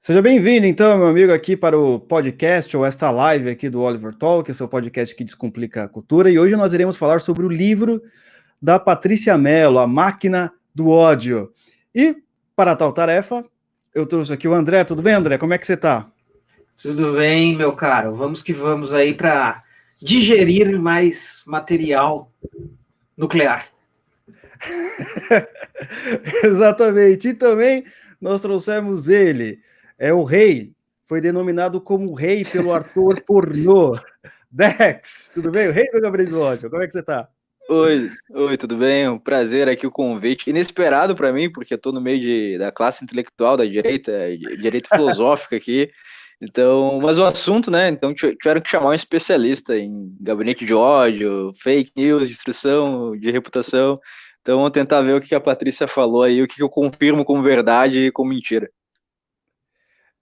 Seja bem-vindo, então, meu amigo, aqui para o podcast ou esta live aqui do Oliver Talk, esse é o podcast que descomplica a cultura, e hoje nós iremos falar sobre o livro da Patrícia Mello, A Máquina do Ódio. E, para tal tarefa, eu trouxe aqui o André. Tudo bem, André? Como é que você está? Tudo bem, meu caro. Vamos que vamos aí para digerir mais material nuclear. Exatamente. E também nós trouxemos ele, é o rei, foi denominado como rei pelo ator pornô, Dex. Tudo bem? O rei do Gabriel do Ódio. Como é que você está? Oi, tudo bem? Um prazer aqui o convite. Inesperado para mim, porque eu estou no meio da classe intelectual da direita, direita filosófica aqui. Então, mas o assunto, né? Então tiveram que chamar um especialista em gabinete de ódio, fake news, destruição de reputação. Então, vamos tentar ver o que a Patrícia falou aí, o que eu confirmo como verdade e como mentira.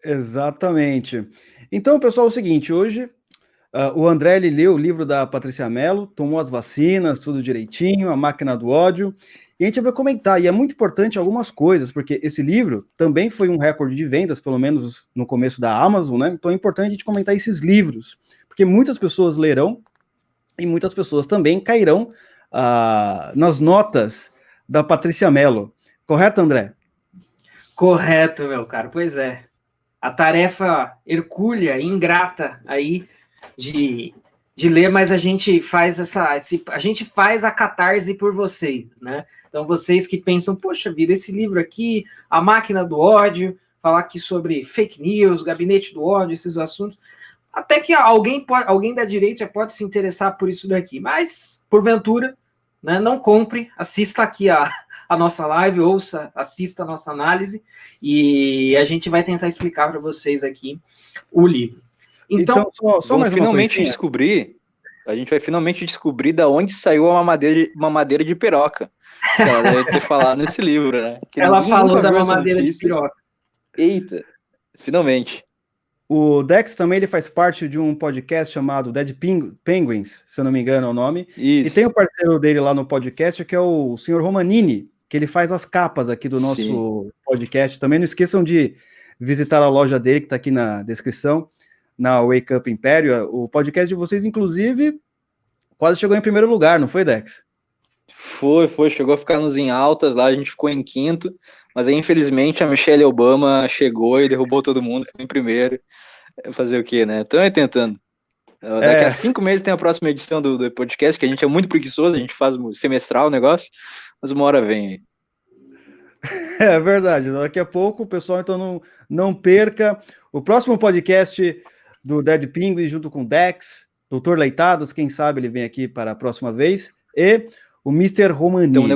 Exatamente. Então, pessoal, é o seguinte, hoje o André ele leu o livro da Patrícia Mello, tomou as vacinas, tudo direitinho, A Máquina do Ódio, e a gente vai comentar, e é muito importante algumas coisas, porque esse livro também foi um recorde de vendas, pelo menos no começo da Amazon, né? Então é importante a gente comentar esses livros, porque muitas pessoas lerão e muitas pessoas também cairão nas notas da Patrícia Mello. Correto, André? Correto, meu caro. Pois é. A tarefa hercúlea, ingrata aí de ler, mas a gente faz a gente faz a catarse por vocês, né? Então, vocês que pensam, poxa vida, esse livro aqui, A Máquina do Ódio, falar aqui sobre fake news, gabinete do ódio, esses assuntos, até que alguém da direita pode se interessar por isso daqui, mas, porventura, né, não compre, assista aqui a nossa live, assista a nossa análise, e a gente vai tentar explicar para vocês aqui o livro. Então só mais finalmente descobrir, a gente vai finalmente descobrir da onde saiu uma mamadeira de piroca. Que ela deve ter falado nesse livro, né? Que ela falou da mamadeira de piroca. Eita, finalmente. O Dex também ele faz parte de um podcast chamado Dead Penguins, se eu não me engano é o nome. Isso. E tem um parceiro dele lá no podcast, que é o senhor Romanini, que ele faz as capas aqui do nosso podcast. Também não esqueçam de visitar a loja dele, que está aqui na descrição, na Wake Up Império. O podcast de vocês, inclusive, quase chegou em primeiro lugar, não foi, Dex? Foi, chegou a ficar nos em altas lá, a gente ficou em quinto, mas aí, infelizmente, a Michelle Obama chegou e derrubou todo mundo, ficou em primeiro. Fazer o quê, né? Estamos tentando. Daqui a 5 meses tem a próxima edição do podcast, que a gente é muito preguiçoso, a gente faz semestral o negócio, mas uma hora vem aí. É verdade, daqui a pouco o pessoal então não perca o próximo podcast do Dead Penguin junto com o Dex, Dr. Leitados, quem sabe ele vem aqui para a próxima vez, e o Mr. Romanini. Estamos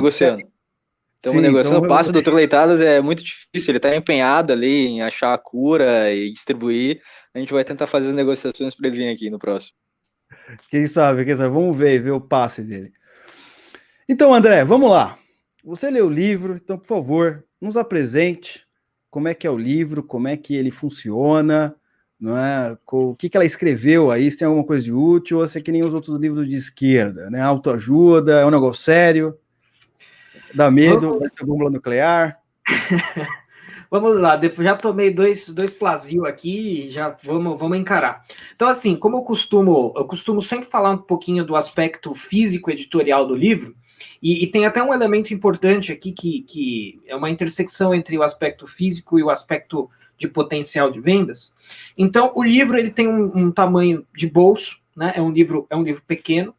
negociando. O passe do Dr. Leitados é muito difícil, ele está empenhado ali em achar a cura e distribuir. A gente vai tentar fazer as negociações para ele vir aqui no próximo. Quem sabe, vamos ver o passe dele. Então, André, vamos lá. Você leu o livro, então, por favor, nos apresente como é que é o livro, como é que ele funciona, não é? O que ela escreveu aí, se tem alguma coisa de útil, ou se é que nem os outros livros de esquerda, né? Autoajuda, é um negócio sério, dá medo, vai ser bomba nuclear. Vamos lá, já tomei dois Plasil aqui, já vamos encarar. Então, assim, como eu costumo sempre falar um pouquinho do aspecto físico-editorial do livro, e tem até um elemento importante aqui que é uma intersecção entre o aspecto físico e o aspecto de potencial de vendas. Então, o livro ele tem um tamanho de bolso, né? É um livro pequeno.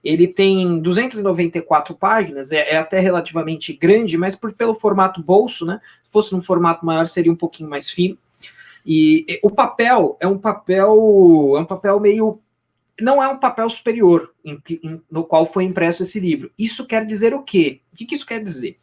Ele tem 294 páginas, é até relativamente grande, mas pelo formato bolso, né? Se fosse num formato maior, seria um pouquinho mais fino. E o papel é um papel meio... Não é um papel superior no qual foi impresso esse livro. Isso quer dizer o quê? O que isso quer dizer?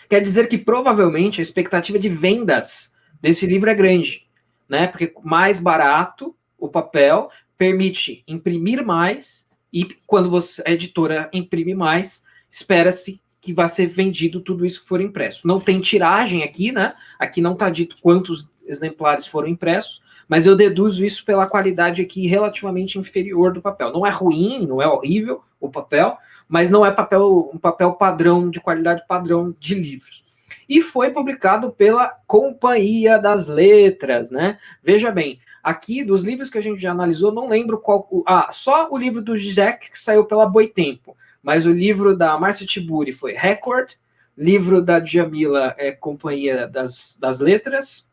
Quer dizer que provavelmente a expectativa de vendas desse livro é grande, né? Porque mais barato o papel permite imprimir mais, e quando a editora imprime mais, espera-se que vai ser vendido tudo isso que for impresso. Não tem tiragem aqui, né? Aqui não está dito quantos exemplares foram impressos, mas eu deduzo isso pela qualidade aqui relativamente inferior do papel. Não é ruim, não é horrível o papel, mas não é um papel padrão, de qualidade padrão de livros. e foi publicado pela Companhia das Letras, né? Veja bem, aqui dos livros que a gente já analisou, não lembro qual... só o livro do Zizek que saiu pela Boitempo, mas o livro da Márcia Tiburi foi Record, livro da Djamila é Companhia das Letras,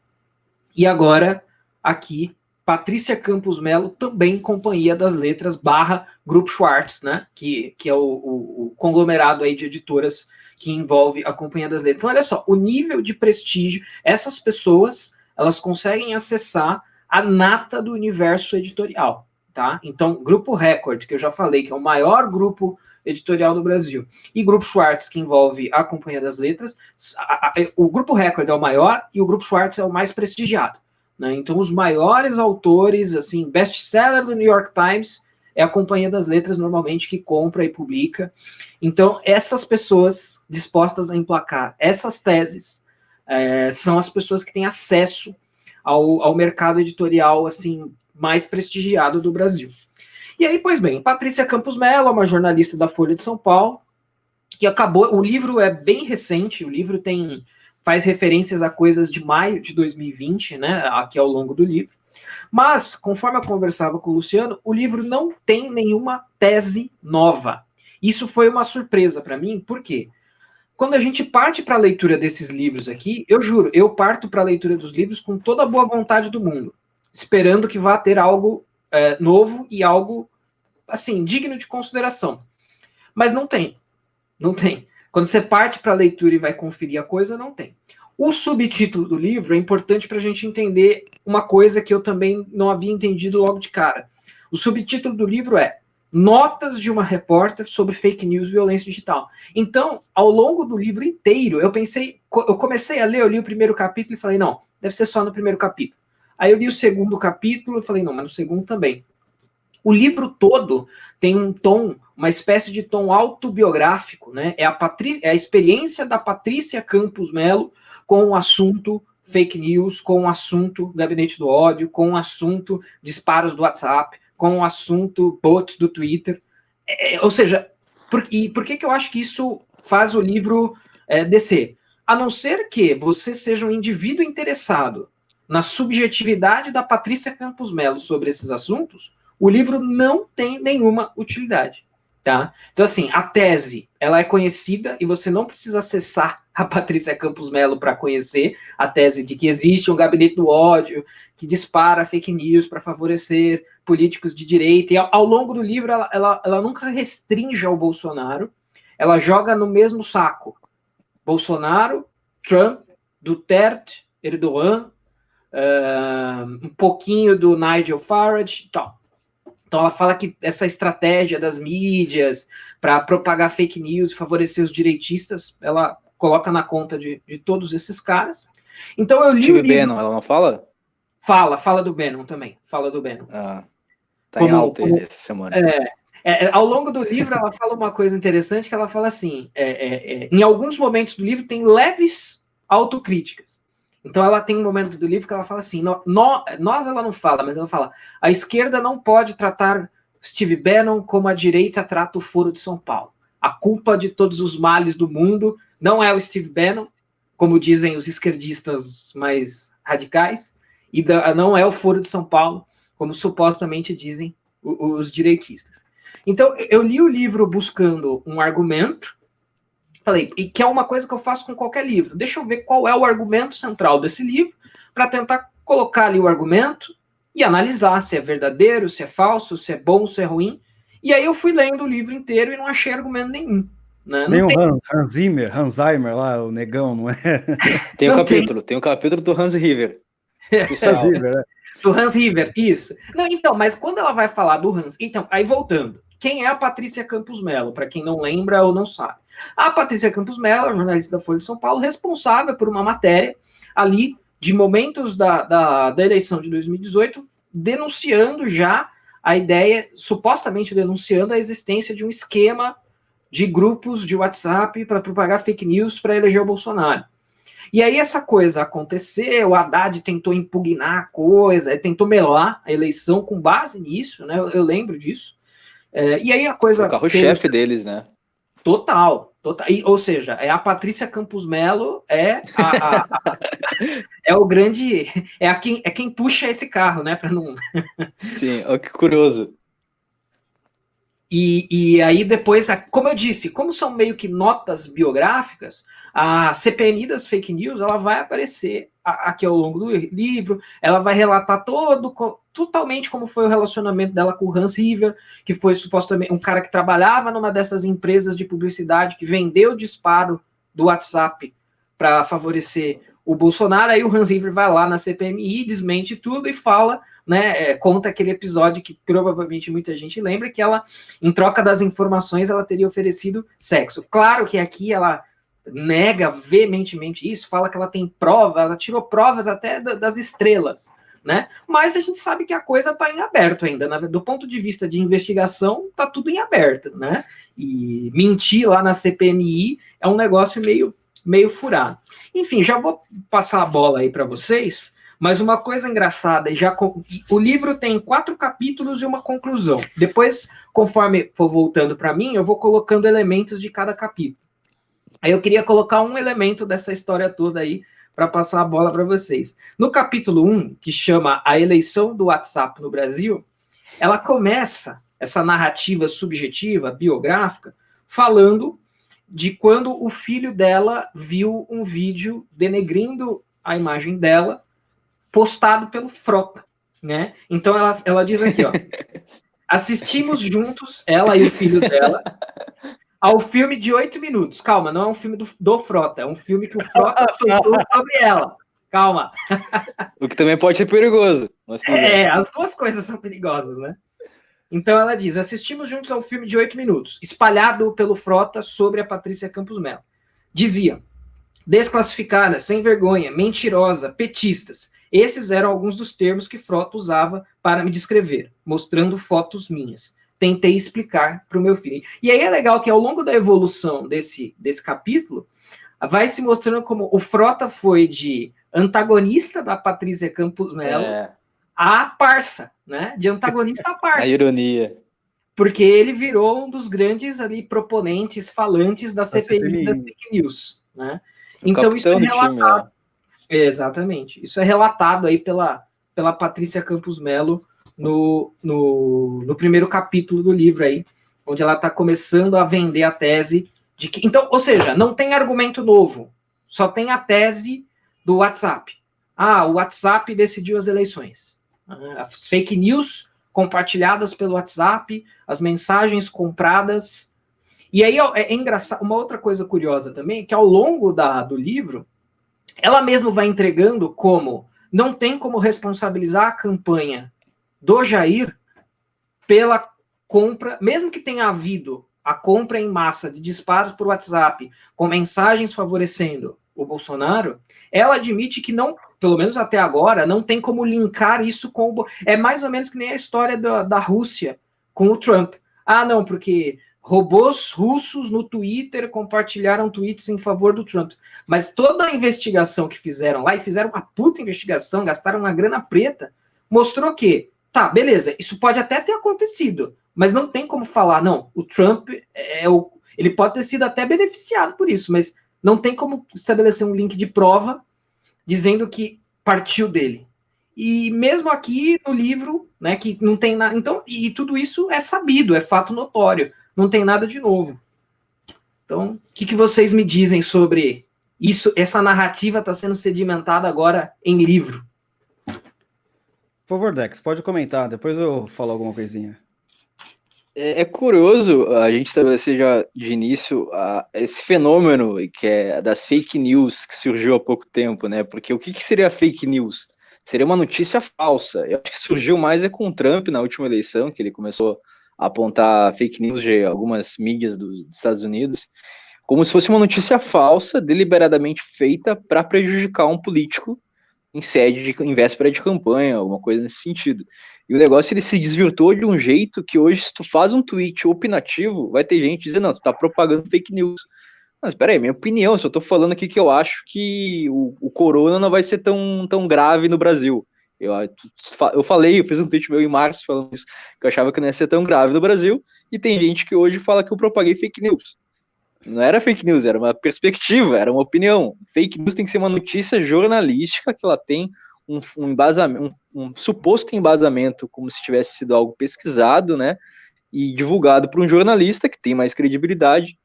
e agora, aqui, Patrícia Campos Melo, também Companhia das Letras, / Grupo Schwartz, né? Que é o conglomerado aí de editoras que envolve a Companhia das Letras. Então, olha só, o nível de prestígio, essas pessoas, elas conseguem acessar a nata do universo editorial, tá? Então, Grupo Record, que eu já falei, que é o maior grupo editorial do Brasil, e Grupo Schwartz, que envolve a Companhia das Letras, o Grupo Record é o maior e o Grupo Schwartz é o mais prestigiado, né? Então, os maiores autores, assim, best-seller do New York Times é a Companhia das Letras, normalmente, que compra e publica. Então, essas pessoas dispostas a emplacar essas teses são as pessoas que têm acesso ao mercado editorial, assim, mais prestigiado do Brasil. E aí, pois bem, Patrícia Campos Melo, uma jornalista da Folha de São Paulo, que acabou, o livro é bem recente, o livro faz referências a coisas de maio de 2020, né, aqui ao longo do livro, mas, conforme eu conversava com o Luciano, o livro não tem nenhuma tese nova. Isso foi uma surpresa para mim, por quê? Quando a gente parte para a leitura desses livros aqui, eu juro, eu parto para a leitura dos livros com toda a boa vontade do mundo, esperando que vá ter algo novo e algo, assim, digno de consideração. Mas não tem. Não tem. Quando você parte para a leitura e vai conferir a coisa, não tem. O subtítulo do livro é importante para a gente entender uma coisa que eu também não havia entendido logo de cara. O subtítulo do livro é Notas de uma repórter sobre fake news e violência digital. Então, ao longo do livro inteiro, eu comecei a ler, eu li o primeiro capítulo e falei, não, deve ser só no primeiro capítulo. Aí eu li o segundo capítulo e falei, não, mas no segundo também. O livro todo tem um tom, uma espécie de tom autobiográfico, né? É a experiência da Patrícia Campos Melo com o assunto fake news, com o assunto gabinete do ódio, com o assunto disparos do WhatsApp, com o assunto bots do Twitter. Ou seja, por que eu acho que isso faz o livro descer? A não ser que você seja um indivíduo interessado na subjetividade da Patrícia Campos Melo sobre esses assuntos, o livro não tem nenhuma utilidade, tá? Então, assim, a tese, ela é conhecida e você não precisa acessar a Patrícia Campos Melo para conhecer a tese de que existe um gabinete do ódio que dispara fake news para favorecer políticos de direita. E ao longo do livro, ela nunca restringe ao Bolsonaro, ela joga no mesmo saco. Bolsonaro, Trump, Duterte, Erdogan, um pouquinho do Nigel Farage e tal. Então ela fala que essa estratégia das mídias para propagar fake news e favorecer os direitistas, ela coloca na conta de todos esses caras. Então eu li Steve o livro... Bannon, ela não fala? Fala do Bannon também, fala do Bannon. Tá em alta ele essa semana. Ao longo do livro ela fala uma coisa interessante, que ela fala assim, em alguns momentos do livro tem leves autocríticas. Então ela tem um momento do livro que ela fala assim, nós ela não fala, mas ela fala, a esquerda não pode tratar Steve Bannon como a direita trata o Foro de São Paulo. A culpa de todos os males do mundo não é o Steve Bannon, como dizem os esquerdistas mais radicais, e não é o Foro de São Paulo, como supostamente dizem os direitistas. Então eu li o livro buscando um argumento, falei, e que é uma coisa que eu faço com qualquer livro. Deixa eu ver qual é o argumento central desse livro, para tentar colocar ali o argumento e analisar se é verdadeiro, se é falso, se é bom, se é ruim. E aí eu fui lendo o livro inteiro e não achei argumento nenhum. Né? Nem o Hans Zimmer lá, o negão, não é? Tem um capítulo do Hans River. Do Hans River, isso. Não, então, mas quando ela vai falar do Hans... Então, aí voltando. Quem é a Patrícia Campos Melo? Para quem não lembra ou não sabe. A Patrícia Campos Melo, a jornalista da Folha de São Paulo, responsável por uma matéria ali de momentos da eleição de 2018, denunciando já a ideia, supostamente denunciando a existência de um esquema de grupos de WhatsApp para propagar fake news para eleger o Bolsonaro. E aí essa coisa aconteceu, o Haddad tentou impugnar a coisa, tentou melar a eleição com base nisso, né? Eu lembro disso. E aí a coisa... O carro-chefe deles, né? Total. Ou seja, é a Patrícia Campos Melo, é o grande, é quem puxa esse carro, né, para não... Sim, ó, que curioso. E aí depois, como eu disse, como são meio que notas biográficas, a CPMI das fake news, ela vai aparecer aqui ao longo do livro, ela vai relatar totalmente como foi o relacionamento dela com o Hans River, que foi supostamente um cara que trabalhava numa dessas empresas de publicidade, que vendeu o disparo do WhatsApp para favorecer o Bolsonaro. Aí o Hans River vai lá na CPMI, desmente tudo e fala, né, conta aquele episódio que provavelmente muita gente lembra, que ela, em troca das informações, ela teria oferecido sexo. Claro que aqui ela nega veementemente isso, fala que ela tem prova, ela tirou provas até das estrelas, né? Mas a gente sabe que a coisa está em aberto ainda, né? Do ponto de vista de investigação, está tudo em aberto, né? E mentir lá na CPMI é um negócio meio furado. Enfim, já vou passar a bola aí para vocês. Mas uma coisa engraçada, o livro tem 4 capítulos e uma conclusão. Depois, conforme for voltando para mim, eu vou colocando elementos de cada capítulo. Aí eu queria colocar um elemento dessa história toda aí para passar a bola para vocês. No capítulo 1, que chama A Eleição do WhatsApp no Brasil, ela começa essa narrativa subjetiva, biográfica, falando de quando o filho dela viu um vídeo denegrindo a imagem dela, postado pelo Frota, né? Então ela diz aqui, ó, assistimos juntos, ela e o filho dela, ao filme de 8 minutos. Calma, não é um filme do Frota, é um filme que o Frota soltou sobre ela. Calma. O que também pode ser perigoso. As duas coisas são perigosas, né? Então ela diz, assistimos juntos ao filme de 8 minutos, espalhado pelo Frota sobre a Patrícia Campos Melo. Dizia, desclassificada, sem vergonha, mentirosa, petistas. Esses eram alguns dos termos que Frota usava para me descrever, mostrando fotos minhas. Tentei explicar para o meu filho. E aí é legal que ao longo da evolução desse capítulo, vai se mostrando como o Frota foi de antagonista da Patrícia Campos Melo a parça, né? De antagonista a parça. A ironia. Porque ele virou um dos grandes ali proponentes, falantes da CPI das fake news, né? Então isso é relatado. Exatamente. Isso é relatado aí pela Patrícia Campos Melo no primeiro capítulo do livro aí, onde ela está começando a vender a tese de que... Então, ou seja, não tem argumento novo, só tem a tese do WhatsApp. O WhatsApp decidiu as eleições. As fake news compartilhadas pelo WhatsApp, as mensagens compradas. E aí é engraçado, uma outra coisa curiosa também, que ao longo do livro, ela mesma vai entregando como não tem como responsabilizar a campanha do Jair pela compra, mesmo que tenha havido a compra em massa de disparos por WhatsApp, com mensagens favorecendo o Bolsonaro, ela admite que não, pelo menos até agora, não tem como linkar isso com o... É mais ou menos que nem a história da Rússia com o Trump. Não, porque robôs russos no Twitter compartilharam tweets em favor do Trump. Mas toda a investigação que fizeram lá, e fizeram uma puta investigação, gastaram uma grana preta, mostrou que, tá, beleza, isso pode até ter acontecido, mas não tem como falar, não, o Trump ele pode ter sido até beneficiado por isso, mas não tem como estabelecer um link de prova dizendo que partiu dele. E mesmo aqui no livro, né, que não tem nada... Então, e tudo isso é sabido, é fato notório. Não tem nada de novo. Então, o que vocês me dizem sobre isso? Essa narrativa está sendo sedimentada agora em livro. Por favor, Dex, pode comentar, depois eu falo alguma coisinha. É curioso a gente estabelecer já de início esse fenômeno que é das fake news que surgiu há pouco tempo, né? Porque o que seria fake news? Seria uma notícia falsa. Eu acho que surgiu mais com o Trump na última eleição, que ele começou a apontar fake news de algumas mídias dos Estados Unidos, como se fosse uma notícia falsa, deliberadamente feita para prejudicar um político em véspera de campanha, alguma coisa nesse sentido. E o negócio, ele se desvirtuou de um jeito que hoje, se tu faz um tweet opinativo, vai ter gente dizendo, não, tu tá propagando fake news. Mas peraí, minha opinião, se eu tô falando aqui que eu acho que o corona não vai ser tão grave no Brasil. Eu fiz um tweet meu em março falando isso, que eu achava que não ia ser tão grave no Brasil, e tem gente que hoje fala que eu propaguei fake news. Não era fake news, era uma perspectiva, era uma opinião. Fake news tem que ser uma notícia jornalística que ela tem um embasamento, um suposto embasamento, como se tivesse sido algo pesquisado, né? E divulgado por um jornalista que tem mais credibilidade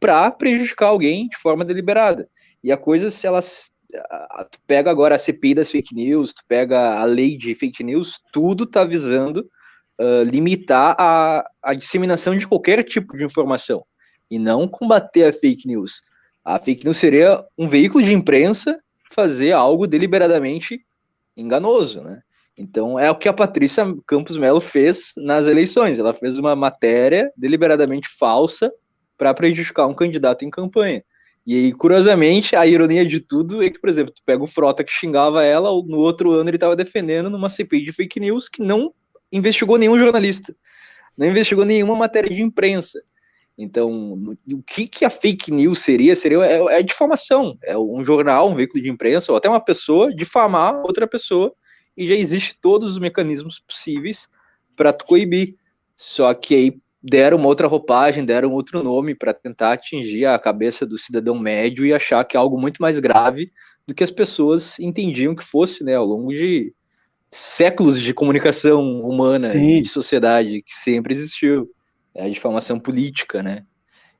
para prejudicar alguém de forma deliberada. E a coisa, se elas. Tu pega agora a CPI das fake news, tu pega a lei de fake news, tudo está visando limitar a disseminação de qualquer tipo de informação e não combater a fake news. A fake news seria um veículo de imprensa fazer algo deliberadamente enganoso, né? Então é o que a Patrícia Campos Melo fez nas eleições. Ela fez uma matéria deliberadamente falsa para prejudicar um candidato em campanha. E aí, curiosamente, a ironia de tudo é que, por exemplo, tu pega o Frota que xingava ela, no outro ano ele estava defendendo numa CPI de fake news que não investigou nenhum jornalista, não investigou nenhuma matéria de imprensa. Então, o que a fake news seria a difamação. É um jornal, um veículo de imprensa, ou até uma pessoa difamar outra pessoa, e já existe todos os mecanismos possíveis para tu coibir. Só que aí deram uma outra roupagem, deram outro nome para tentar atingir a cabeça do cidadão médio e achar que é algo muito mais grave do que as pessoas entendiam que fosse, né, ao longo de séculos de comunicação humana e de Sim. sociedade que sempre existiu. É a difamação política, né?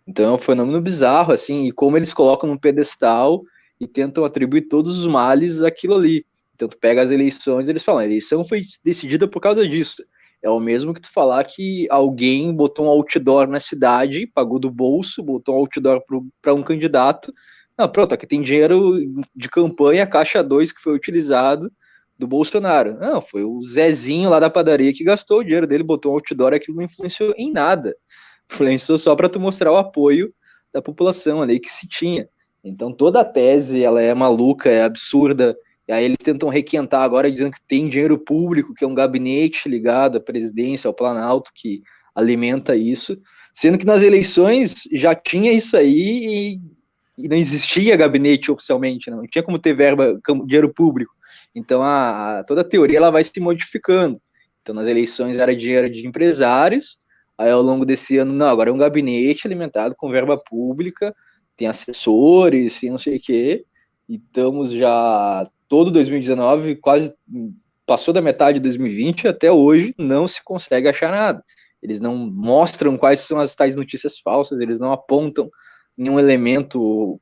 Então é um fenômeno bizarro, assim, e como eles colocam num pedestal e tentam atribuir todos os males àquilo ali. Então tu pega as eleições, eles falam, a eleição foi decidida por causa disso. É o mesmo que tu falar que alguém botou um outdoor na cidade, pagou do bolso, botou um outdoor para um candidato. Não, pronto, aqui tem dinheiro de campanha, caixa 2 que foi utilizado do Bolsonaro. Não, foi o Zezinho lá da padaria que gastou o dinheiro dele, botou um outdoor, aquilo não influenciou em nada. Influenciou só para tu mostrar o apoio da população ali que se tinha. Então toda a tese ela é maluca, é absurda. E aí eles tentam requentar agora dizendo que tem dinheiro público, que é um gabinete ligado à presidência, ao Planalto, que alimenta isso. Sendo que nas eleições já tinha isso aí e não existia gabinete oficialmente, não tinha como ter verba, dinheiro público. Então toda a teoria ela vai se modificando. Então nas eleições era dinheiro de empresários, aí ao longo desse ano, não, agora é um gabinete alimentado com verba pública, tem assessores, tem não sei o quê, e estamos já todo 2019, quase passou da metade de 2020, até hoje não se consegue achar nada. Eles não mostram quais são as tais notícias falsas, eles não apontam nenhum elemento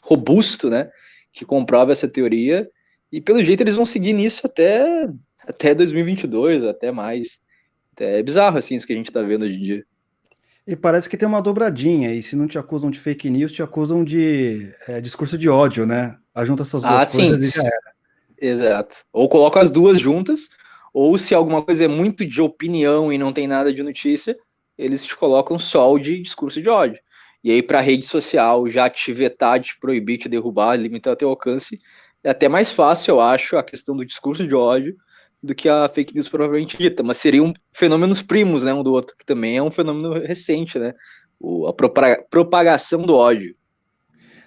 robusto, né, que comprova essa teoria, e pelo jeito eles vão seguir nisso até 2022, até mais. É bizarro, assim, isso que a gente tá vendo hoje em dia. E parece que tem uma dobradinha, e se não te acusam de fake news, te acusam de discurso de ódio, né? Ajunta essas duas Sim, coisas e já era. exato. Ou coloca as duas juntas, ou se alguma coisa é muito de opinião e não tem nada de notícia, eles te colocam só o de discurso de ódio. E aí, para a rede social já te vetar, te proibir, te derrubar, limitar teu alcance, é até mais fácil, eu acho, a questão do discurso de ódio do que a fake news propriamente dita. Mas seriam fenômenos primos, né, um do outro, que também é um fenômeno recente, né? A propagação do ódio.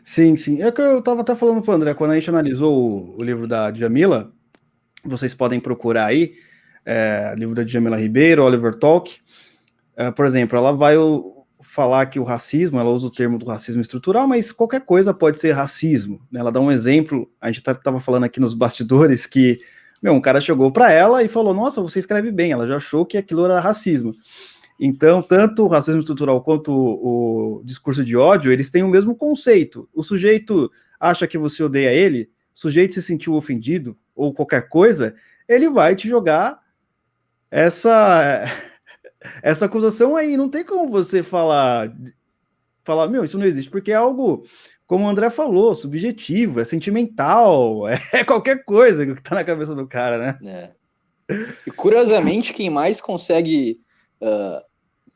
Sim, sim. É que eu estava até falando para o André, quando a gente analisou o livro da Djamila, vocês podem procurar aí, livro da Djamila Ribeiro, Oliver Talk. Por exemplo, ela vai falar que o racismo, ela usa o termo do racismo estrutural, mas qualquer coisa pode ser racismo, né? Ela dá um exemplo, a gente estava falando aqui nos bastidores que, um cara chegou para ela e falou, nossa, você escreve bem, ela já achou que aquilo era racismo. Então, tanto o racismo estrutural quanto o discurso de ódio, eles têm o mesmo conceito. O sujeito acha que você odeia ele, o sujeito se sentiu ofendido, ou qualquer coisa, ele vai te jogar essa acusação aí. Não tem como você falar, isso não existe, porque é algo, como o André falou, subjetivo, é sentimental, é qualquer coisa que tá na cabeça do cara, né? E curiosamente, quem mais consegue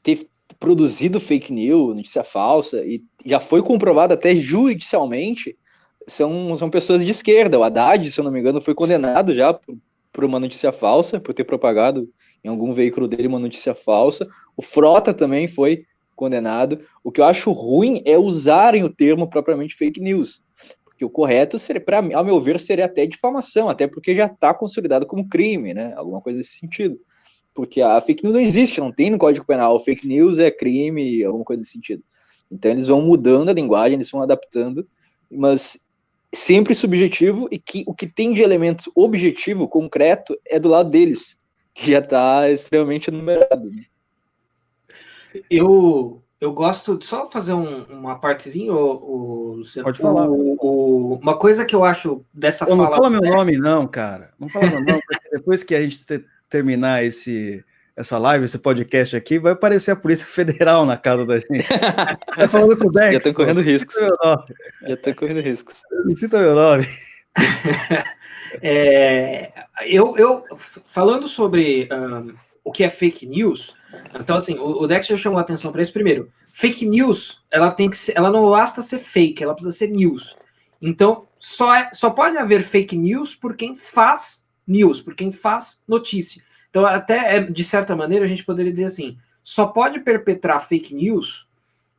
ter produzido fake news, notícia falsa, e já foi comprovado até judicialmente, são pessoas de esquerda. O Haddad, se eu não me engano, foi condenado já por uma notícia falsa, por ter propagado em algum veículo dele uma notícia falsa. O Frota também foi condenado. O que eu acho ruim é usarem o termo propriamente fake news, porque o correto seria, ao meu ver, seria até difamação, até porque já está consolidado como crime, né? Alguma coisa nesse sentido. porque a fake news não existe, não tem no Código Penal, fake news é crime, alguma coisa nesse sentido. Então eles vão mudando a linguagem, eles vão adaptando, mas sempre subjetivo, e que o que tem de elemento objetivo, concreto, é do lado deles, que já está extremamente numerado. Né? Eu gosto de só fazer uma partezinha, Luciano. Pode falar. Uma coisa que eu acho dessa fala. Não fala meu Alex, nome, não, cara. Não fala meu nome, porque depois que a gente terminar essa live, esse podcast aqui, vai aparecer a Polícia Federal na casa da gente. Tá falando com o Dex. Já estão correndo riscos. Já estão correndo riscos. Não cita meu nome. Eu falando sobre o que é fake news, então assim, o Dex já chamou a atenção para isso. Primeiro, fake news, ela não basta ser fake, ela precisa ser news. Então, só pode haver fake news por quem faz news, por quem faz notícia. Então, até de certa maneira, a gente poderia dizer assim, só pode perpetrar fake news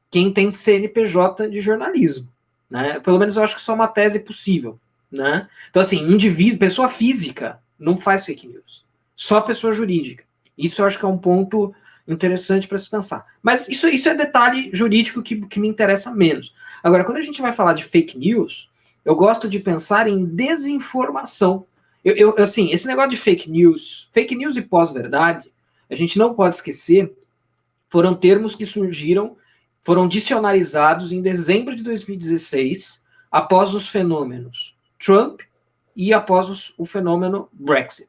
quem tem CNPJ de jornalismo, né? Pelo menos eu acho que isso é uma tese possível, né? Então, assim, indivíduo, pessoa física não faz fake news, só pessoa jurídica. Isso eu acho que é um ponto interessante para se pensar. Mas isso é detalhe jurídico que me interessa menos. Agora, quando a gente vai falar de fake news, eu gosto de pensar em desinformação. Assim, esse negócio de fake news e pós-verdade, a gente não pode esquecer, foram termos que surgiram, foram dicionarizados em dezembro de 2016, após os fenômenos Trump e após o fenômeno Brexit.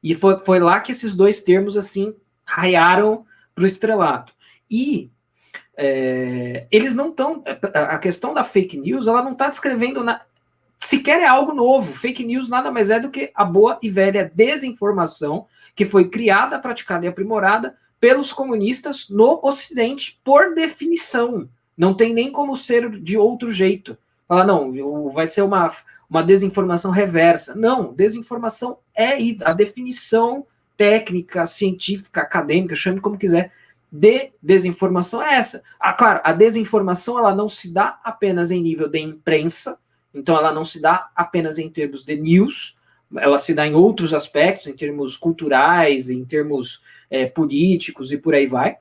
E foi lá que esses dois termos, assim, raiaram para o estrelato. E eles não estão... A questão da fake news, ela não está descrevendo sequer é algo novo. Fake news nada mais é do que a boa e velha desinformação que foi criada, praticada e aprimorada pelos comunistas no Ocidente, por definição. Não tem nem como ser de outro jeito. Falar, não, vai ser uma desinformação reversa. Não, desinformação é a definição técnica, científica, acadêmica, chame como quiser, de desinformação é essa. Claro, a desinformação ela não se dá apenas em nível de imprensa, então ela não se dá apenas em termos de news, ela se dá em outros aspectos, em termos culturais, em termos políticos e por aí vai.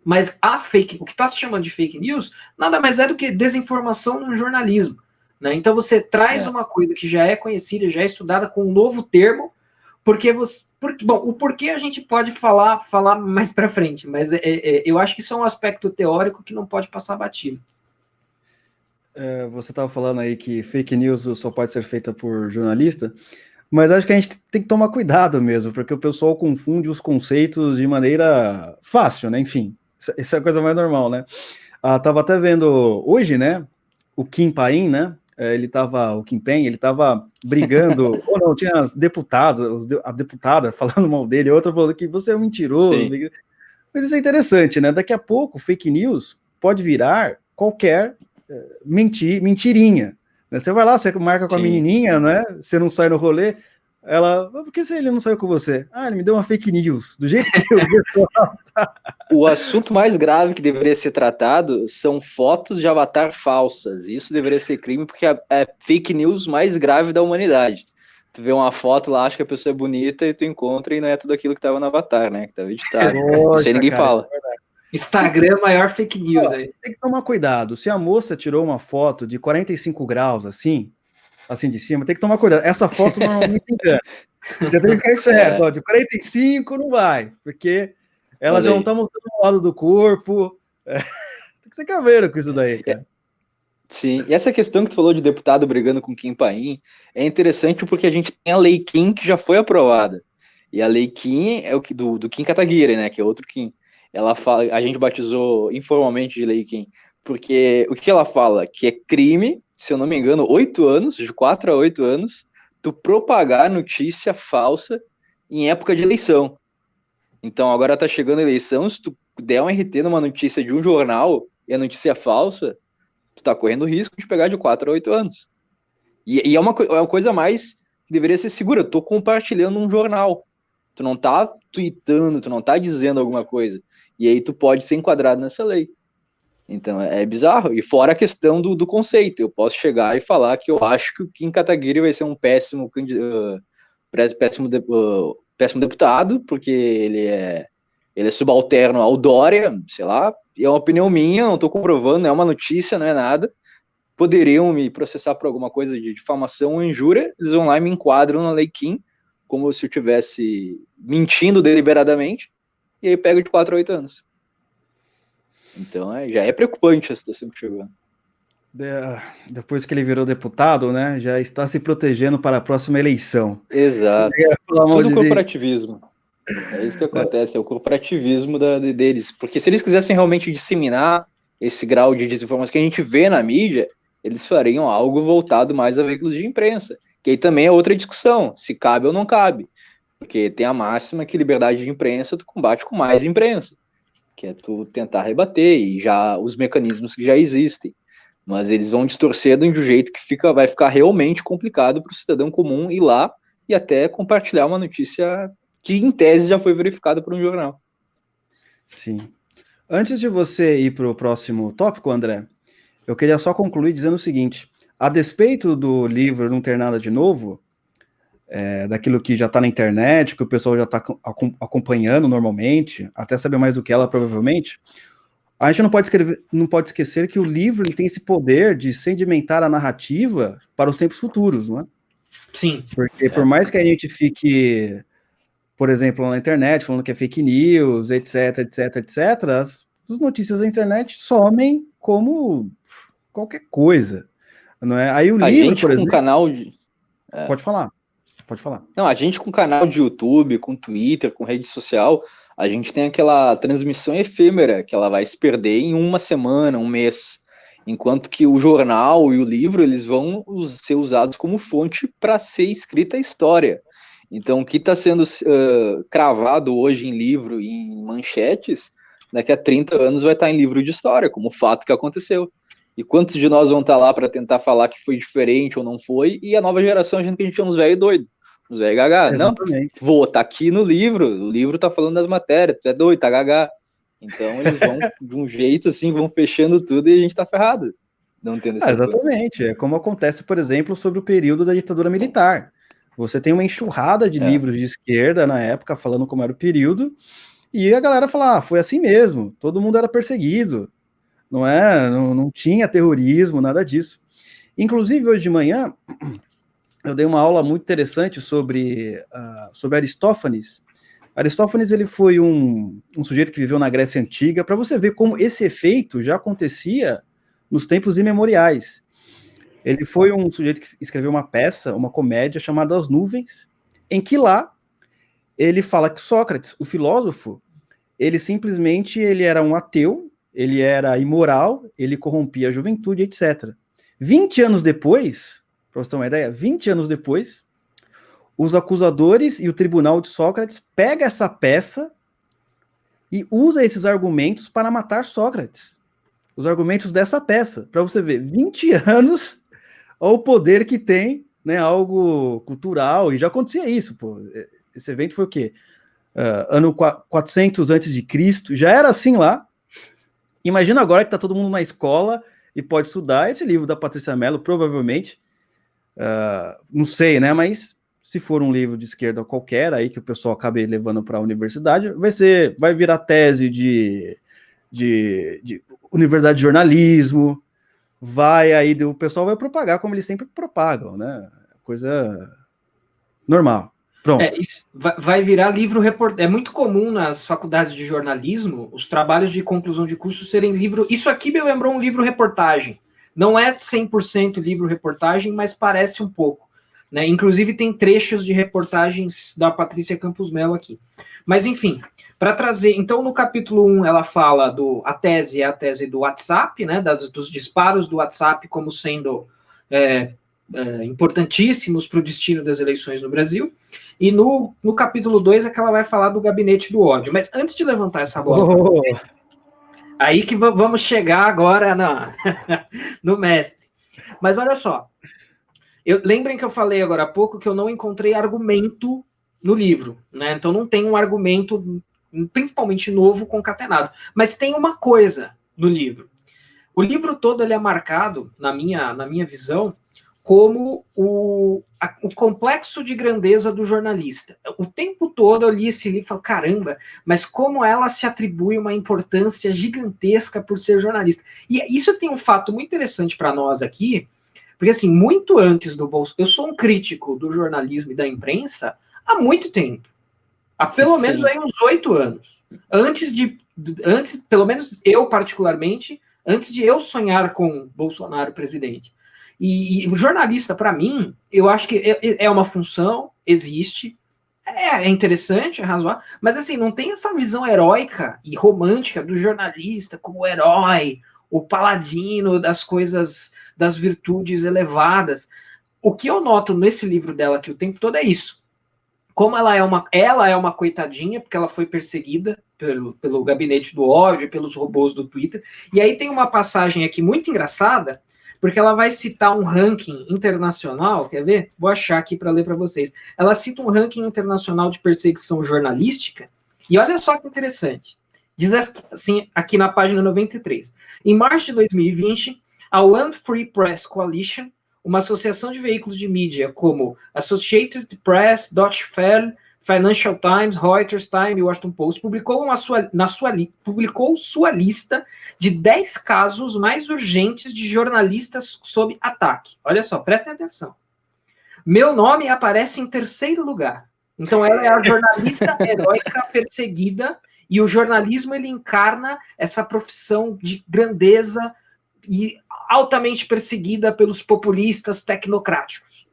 Mas o que está se chamando de fake news nada mais é do que desinformação no jornalismo. Né? Então você traz uma coisa que já é conhecida, já é estudada com um novo termo, o porquê a gente pode falar mais para frente, mas eu acho que isso é um aspecto teórico que não pode passar batido. Você estava falando aí que fake news só pode ser feita por jornalista, mas acho que a gente tem que tomar cuidado mesmo, porque o pessoal confunde os conceitos de maneira fácil, né? Enfim, isso é a coisa mais normal, né? Tava até vendo hoje, né? O Kim Paim, né? O Kim Pen, ele estava brigando, ou não, tinha as deputadas, a deputada falando mal dele, a outra falando que você é um mentiroso. Sim. Mas isso é interessante, né? Daqui a pouco, fake news pode virar qualquer mentirinha. Né? Você vai lá, você marca com a menininha, né? Você não sai no rolê, ela, por que ele não saiu com você? Ele me deu uma fake news, do jeito que eu vi. O assunto mais grave que deveria ser tratado são fotos de avatar falsas. Isso deveria ser crime, porque é fake news mais grave da humanidade. Tu vê uma foto lá, acha que a pessoa é bonita, e tu encontra e não é tudo aquilo que tava no avatar, né? Que tava editado. Isso aí ninguém fala. Instagram é maior fake news aí. Tem que tomar cuidado. Se a moça tirou uma foto de 45 graus, assim de cima, tem que tomar cuidado. Essa foto normalmente engana. Você tem que ficar certo, de 45 não vai, porque ela já não tá mostrando o lado do corpo. Tem que ser caveiro com isso daí, cara. Sim, e essa questão que tu falou de deputado brigando com Kim Paim é interessante porque a gente tem a Lei Kim que já foi aprovada. E a Lei Kim é o que do Kim Kataguiri, né, que é outro Kim. Ela fala, a gente batizou informalmente de Lei Kim, porque o que ela fala? Que é crime, se eu não me engano, 8 anos, de 4 a 8 anos, tu propagar notícia falsa em época de eleição. Então agora tá chegando a eleição, se tu der um RT numa notícia de um jornal e a notícia é falsa, tu tá correndo o risco de pegar de 4 a 8 anos. E é uma coisa mais que deveria ser segura. Eu tô compartilhando um jornal. Tu não tá tweetando, tu não tá dizendo alguma coisa. E aí tu pode ser enquadrado nessa lei. Então é bizarro. E fora a questão do conceito. Eu posso chegar e falar que eu acho que o Kim Kataguiri vai ser um péssimo péssimo deputado, porque ele é subalterno ao Dória, sei lá, e é uma opinião minha, não estou comprovando, não é uma notícia, não é nada. Poderiam me processar por alguma coisa de difamação ou injúria, eles vão lá e me enquadram na Lei Kim, como se eu estivesse mentindo deliberadamente, e aí pego de 4 a 8 anos. Então já é preocupante a situação que chegou. Depois que ele virou deputado, né, já está se protegendo para a próxima eleição. Exato. Tudo corporativismo. É isso que acontece, é o corporativismo deles. Porque se eles quisessem realmente disseminar esse grau de desinformação que a gente vê na mídia, eles fariam algo voltado mais a veículos de imprensa. Que aí também é outra discussão, se cabe ou não cabe. Porque tem a máxima que liberdade de imprensa tu combate com mais imprensa, que é tu tentar rebater, e já os mecanismos que já existem. Mas eles vão distorcer de um jeito que vai ficar realmente complicado para o cidadão comum ir lá e até compartilhar uma notícia que, em tese, já foi verificada por um jornal. Sim. Antes de você ir para o próximo tópico, André, eu queria só concluir dizendo o seguinte: a despeito do livro Não Ter Nada de Novo, daquilo que já está na internet, que o pessoal já está acompanhando normalmente, até saber mais do que ela, provavelmente, a gente não pode esquecer que o livro ele tem esse poder de sedimentar a narrativa para os tempos futuros, não é? Sim. Porque por mais que a gente fique, por exemplo, na internet, falando que é fake news, etc, etc, etc, as notícias da internet somem como qualquer coisa, não é? Aí o a livro, gente por com exemplo... canal de... Pode falar. Não, a gente com canal de YouTube, com Twitter, com rede social, a gente tem aquela transmissão efêmera que ela vai se perder em uma semana, um mês, enquanto que o jornal e o livro eles vão ser usados como fonte para ser escrita a história. Então, o que está sendo cravado hoje em livro e em manchetes, daqui a 30 anos vai estar em livro de história, como fato que aconteceu. E quantos de nós vão estar lá para tentar falar que foi diferente ou não foi, e a nova geração, a gente é uns velho doido, uns velho gaga. Exatamente. Não, tá aqui no livro, o livro tá falando das matérias, tu é doido, tá gaga. Então eles vão, de um jeito assim, vão fechando tudo e a gente tá ferrado. Não tendo esse exatamente, é como acontece, por exemplo, sobre o período da ditadura militar. Você tem uma enxurrada de livros de esquerda na época, falando como era o período, e a galera fala, foi assim mesmo, todo mundo era perseguido, não tinha terrorismo, nada disso. Inclusive, hoje de manhã, eu dei uma aula muito interessante sobre Aristófanes. Aristófanes ele foi um sujeito que viveu na Grécia Antiga, para você ver como esse efeito já acontecia nos tempos imemoriais. Ele foi um sujeito que escreveu uma peça, uma comédia chamada As Nuvens, em que lá ele fala que Sócrates, o filósofo, ele simplesmente era um ateu, ele era imoral, ele corrompia a juventude, etc. 20 anos depois, para você ter uma ideia, 20 anos depois, os acusadores e o tribunal de Sócrates pega essa peça e usa esses argumentos para matar Sócrates. Os argumentos dessa peça, para você ver, 20 anos ao poder que tem, né, algo cultural, e já acontecia isso, pô. Esse evento foi o quê? Ano 400 antes de Cristo, já era assim lá. Imagina agora que tá todo mundo na escola e pode estudar esse livro da Patrícia Mello, provavelmente, não sei, né, mas se for um livro de esquerda qualquer, aí que o pessoal acabe levando para a universidade, vai virar tese de universidade de jornalismo, o pessoal vai propagar como eles sempre propagam, né? Coisa normal. Pronto. Isso vai virar livro reportagem. É muito comum nas faculdades de jornalismo os trabalhos de conclusão de curso serem livro. Isso aqui me lembrou um livro reportagem. Não é 100% livro reportagem, mas parece um pouco. Né? Inclusive tem trechos de reportagens da Patrícia Campos Mello aqui. Mas enfim, para trazer... Então no capítulo 1 ela fala a tese do WhatsApp, né? Dos disparos do WhatsApp como sendo importantíssimos para o destino das eleições no Brasil. E no capítulo 2 é que ela vai falar do gabinete do ódio. Mas antes de levantar essa bola, aí que vamos chegar agora no mestre. Mas olha só, lembrem que eu falei agora há pouco que eu não encontrei argumento no livro, né? Então não tem um argumento, principalmente novo, concatenado. Mas tem uma coisa no livro. O livro todo ele é marcado, na minha visão, como o complexo de grandeza do jornalista. O tempo todo eu li esse livro e falo, caramba, mas como ela se atribui uma importância gigantesca por ser jornalista. E isso tem um fato muito interessante para nós aqui, porque assim, muito antes do Bolsonaro, eu sou um crítico do jornalismo e da imprensa há muito tempo. Há pelo menos aí uns 8 anos. Antes, pelo menos eu particularmente, antes de eu sonhar com Bolsonaro presidente. E o jornalista, para mim, eu acho que é uma função, existe, é interessante, é razoável, mas assim, não tem essa visão heróica e romântica do jornalista como herói, o paladino das coisas, das virtudes elevadas. O que eu noto nesse livro dela aqui o tempo todo é isso. Como ela é uma coitadinha, porque ela foi perseguida pelo gabinete do ódio, pelos robôs do Twitter. E aí tem uma passagem aqui muito engraçada, porque ela vai citar um ranking internacional, quer ver? Vou achar aqui para ler para vocês. Ela cita um ranking internacional de perseguição jornalística, e olha só que interessante. Diz assim, aqui na página 93. Em março de 2020, a One Free Press Coalition, uma associação de veículos de mídia como Associated Press, Deutsche Welle, Financial Times, Reuters, Time e Washington Post, publicou sua lista de 10 casos mais urgentes de jornalistas sob ataque. Olha só, prestem atenção. Meu nome aparece em terceiro lugar. Então ela é a jornalista heróica perseguida, e o jornalismo ele encarna essa profissão de grandeza e altamente perseguida pelos populistas tecnocráticos.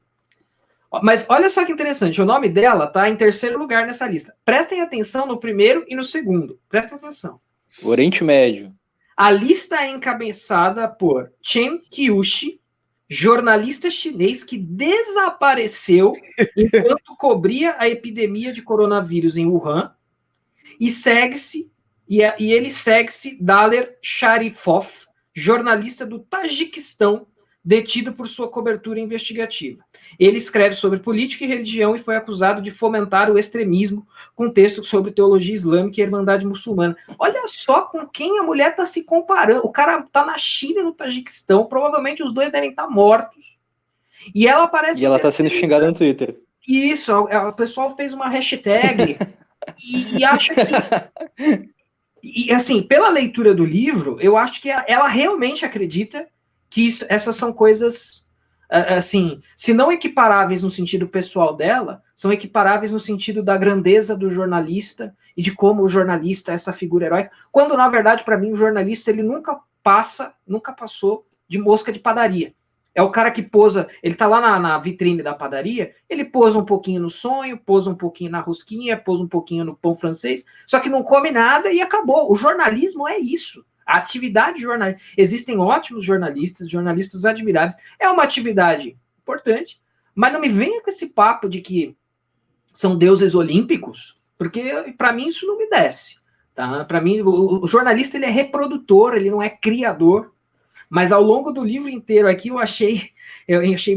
Mas olha só que interessante, o nome dela está em terceiro lugar nessa lista. Prestem atenção no primeiro e no segundo. Prestem atenção. Oriente Médio. A lista é encabeçada por Chen Qiushi, jornalista chinês que desapareceu enquanto cobria a epidemia de coronavírus em Wuhan, e ele segue-se Daler Sharifov, jornalista do Tajiquistão, detido por sua cobertura investigativa. Ele escreve sobre política e religião e foi acusado de fomentar o extremismo com textos sobre teologia islâmica e irmandade muçulmana. Olha só com quem a mulher está se comparando. O cara está na China e no Tajiquistão, provavelmente os dois devem estar mortos. E ela aparece... E ela está sendo xingada no Twitter. Isso, o pessoal fez uma hashtag e acha que... E assim, pela leitura do livro, eu acho que ela realmente acredita que essas são coisas, assim, se não equiparáveis no sentido pessoal dela, são equiparáveis no sentido da grandeza do jornalista e de como o jornalista é essa figura heróica, quando, na verdade, para mim, o jornalista, ele nunca passou de mosca de padaria. É o cara que posa, ele tá lá na vitrine da padaria, ele posa um pouquinho no sonho, posa um pouquinho na rosquinha, posa um pouquinho no pão francês, só que não come nada e acabou. O jornalismo é isso. A atividade jornalística. Existem ótimos jornalistas admiráveis. É uma atividade importante, mas não me venha com esse papo de que são deuses olímpicos, porque para mim isso não me desce. Tá? Para mim, o jornalista ele é reprodutor, ele não é criador. Mas ao longo do livro inteiro aqui eu achei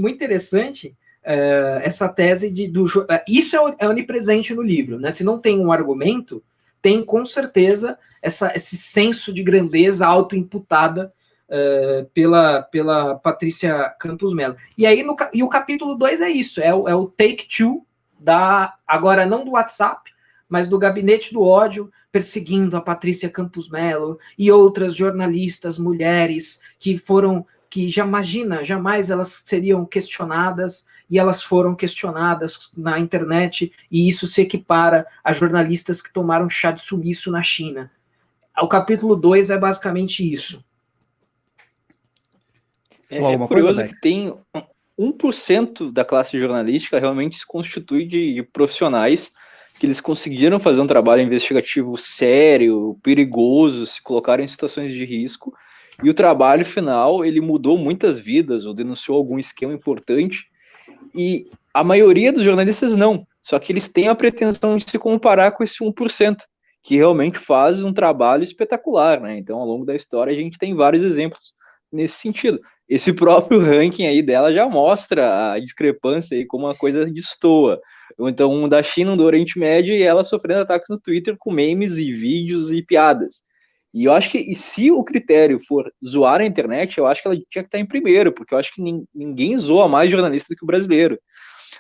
muito interessante essa tese isso é onipresente no livro, né? Se não tem um argumento, tem com certeza esse senso de grandeza auto-imputada pela Patrícia Campos Melo. E aí o capítulo 2 é isso, é o take two agora não do WhatsApp, mas do gabinete do ódio, perseguindo a Patrícia Campos Melo e outras jornalistas mulheres que jamais elas seriam questionadas, e elas foram questionadas na internet, e isso se equipara a jornalistas que tomaram chá de sumiço na China. O capítulo 2 é basicamente isso. É curioso que tem 1% da classe jornalística realmente se constitui de profissionais que eles conseguiram fazer um trabalho investigativo sério, perigoso, se colocaram em situações de risco, e o trabalho final, ele mudou muitas vidas, ou denunciou algum esquema importante, e a maioria dos jornalistas não, só que eles têm a pretensão de se comparar com esse 1%, que realmente faz um trabalho espetacular, né? Então, ao longo da história, a gente tem vários exemplos nesse sentido. Esse próprio ranking aí dela já mostra a discrepância aí, como uma coisa destoa. Então, um da China, um do Oriente Médio, e ela sofrendo ataques no Twitter com memes e vídeos e piadas. E eu acho que, e se o critério for zoar a internet, eu acho que ela tinha que estar em primeiro, porque eu acho que ninguém zoa mais jornalista do que o brasileiro.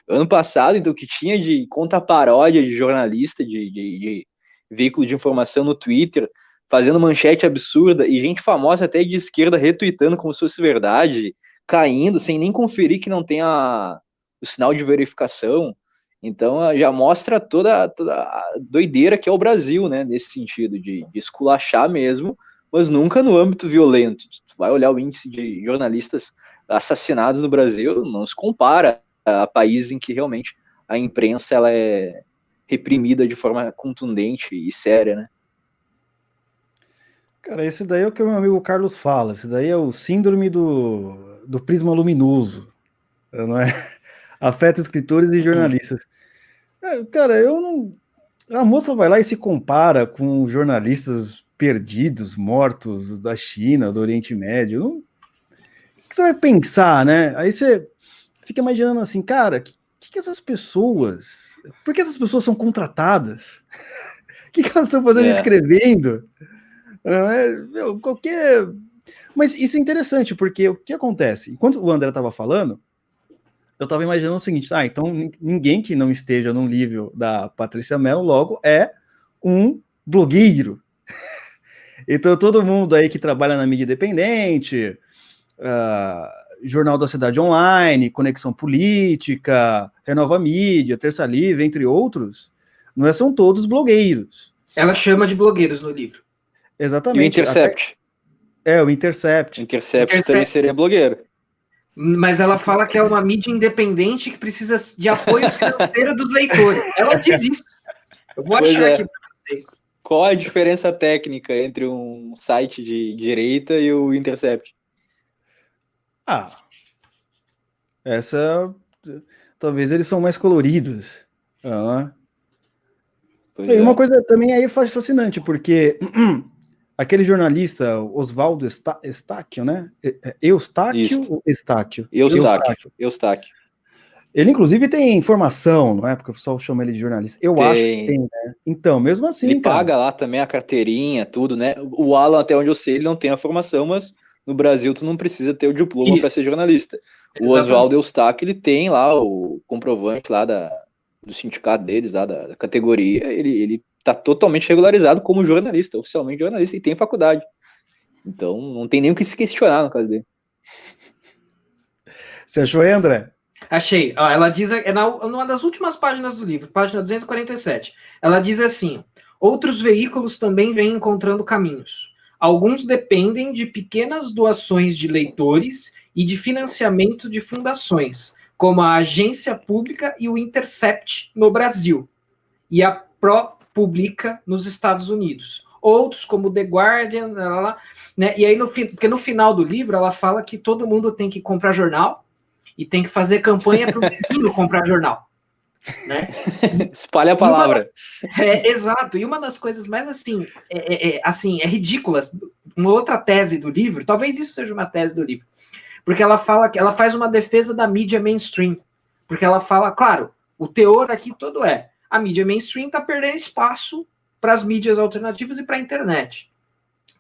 Ano passado, então, o que tinha de conta paródia de jornalista, de veículo de informação no Twitter, fazendo manchete absurda, e gente famosa até de esquerda retweetando como se fosse verdade, caindo, sem nem conferir que não tem o sinal de verificação. Então, já mostra toda a doideira que é o Brasil, né, nesse sentido, de esculachar mesmo, mas nunca no âmbito violento. Tu vai olhar o índice de jornalistas assassinados no Brasil, não se compara a países em que realmente a imprensa ela é reprimida de forma contundente e séria, né? Cara, esse daí é o que o meu amigo Carlos fala, esse daí é o síndrome do prisma luminoso, não é? Afeta escritores e jornalistas. Cara, eu não... A moça vai lá e se compara com jornalistas perdidos, mortos da China, do Oriente Médio. Não... O que você vai pensar, né? Aí você fica imaginando assim, cara, que essas pessoas... Por que essas pessoas são contratadas? O que elas estão fazendo escrevendo? Meu, qualquer... Mas isso é interessante, porque o que acontece? Enquanto o André estava falando, eu estava imaginando o seguinte, então ninguém que não esteja no nível da Patrícia Mello, logo, é um blogueiro. Então todo mundo aí que trabalha na mídia independente, Jornal da Cidade Online, Conexão Política, Renova Mídia, Terça Livre, entre outros, não são todos blogueiros. Ela chama de blogueiros no livro. Exatamente. E o Intercept. O Intercept. Intercept também seria blogueiro. Mas ela fala que é uma mídia independente que precisa de apoio financeiro dos leitores. Ela diz isso. Eu vou achar aqui para vocês. Qual a diferença técnica entre um site de direita e o Intercept? Talvez eles são mais coloridos. E uma coisa também aí fascinante, porque aquele jornalista, Oswaldo Estáquio, né? Eustáquio ou Estáquio? Eustáquio. Ele, inclusive, tem informação, não é? Porque o pessoal chama ele de jornalista. Eu acho que tem, né? Então, mesmo assim, ele paga lá também a carteirinha, tudo, né? O Alan, até onde eu sei, ele não tem a formação, mas no Brasil tu não precisa ter o diploma para ser jornalista. O Oswaldo Eustáquio, ele tem lá o comprovante lá do sindicato deles, lá da categoria, ele tá totalmente regularizado como jornalista, oficialmente jornalista, e tem faculdade. Então, não tem nem o que se questionar no caso dele. Você achou aí, André? Achei. Ela diz, numa das últimas páginas do livro, página 247, ela diz assim: outros veículos também vêm encontrando caminhos. Alguns dependem de pequenas doações de leitores e de financiamento de fundações, como a Agência Pública e o Intercept no Brasil, e a ProPublica nos Estados Unidos. Outros, como The Guardian, né? E aí, porque no final do livro, ela fala que todo mundo tem que comprar jornal, e tem que fazer campanha para o vizinho comprar jornal. Né? Espalha a palavra. Exato. E uma das coisas mais ridículas, uma outra tese do livro, talvez isso seja uma tese do livro, porque ela fala que ela faz uma defesa da mídia mainstream. Porque ela fala, claro, o teor aqui todo a mídia mainstream está perdendo espaço para as mídias alternativas e para a internet.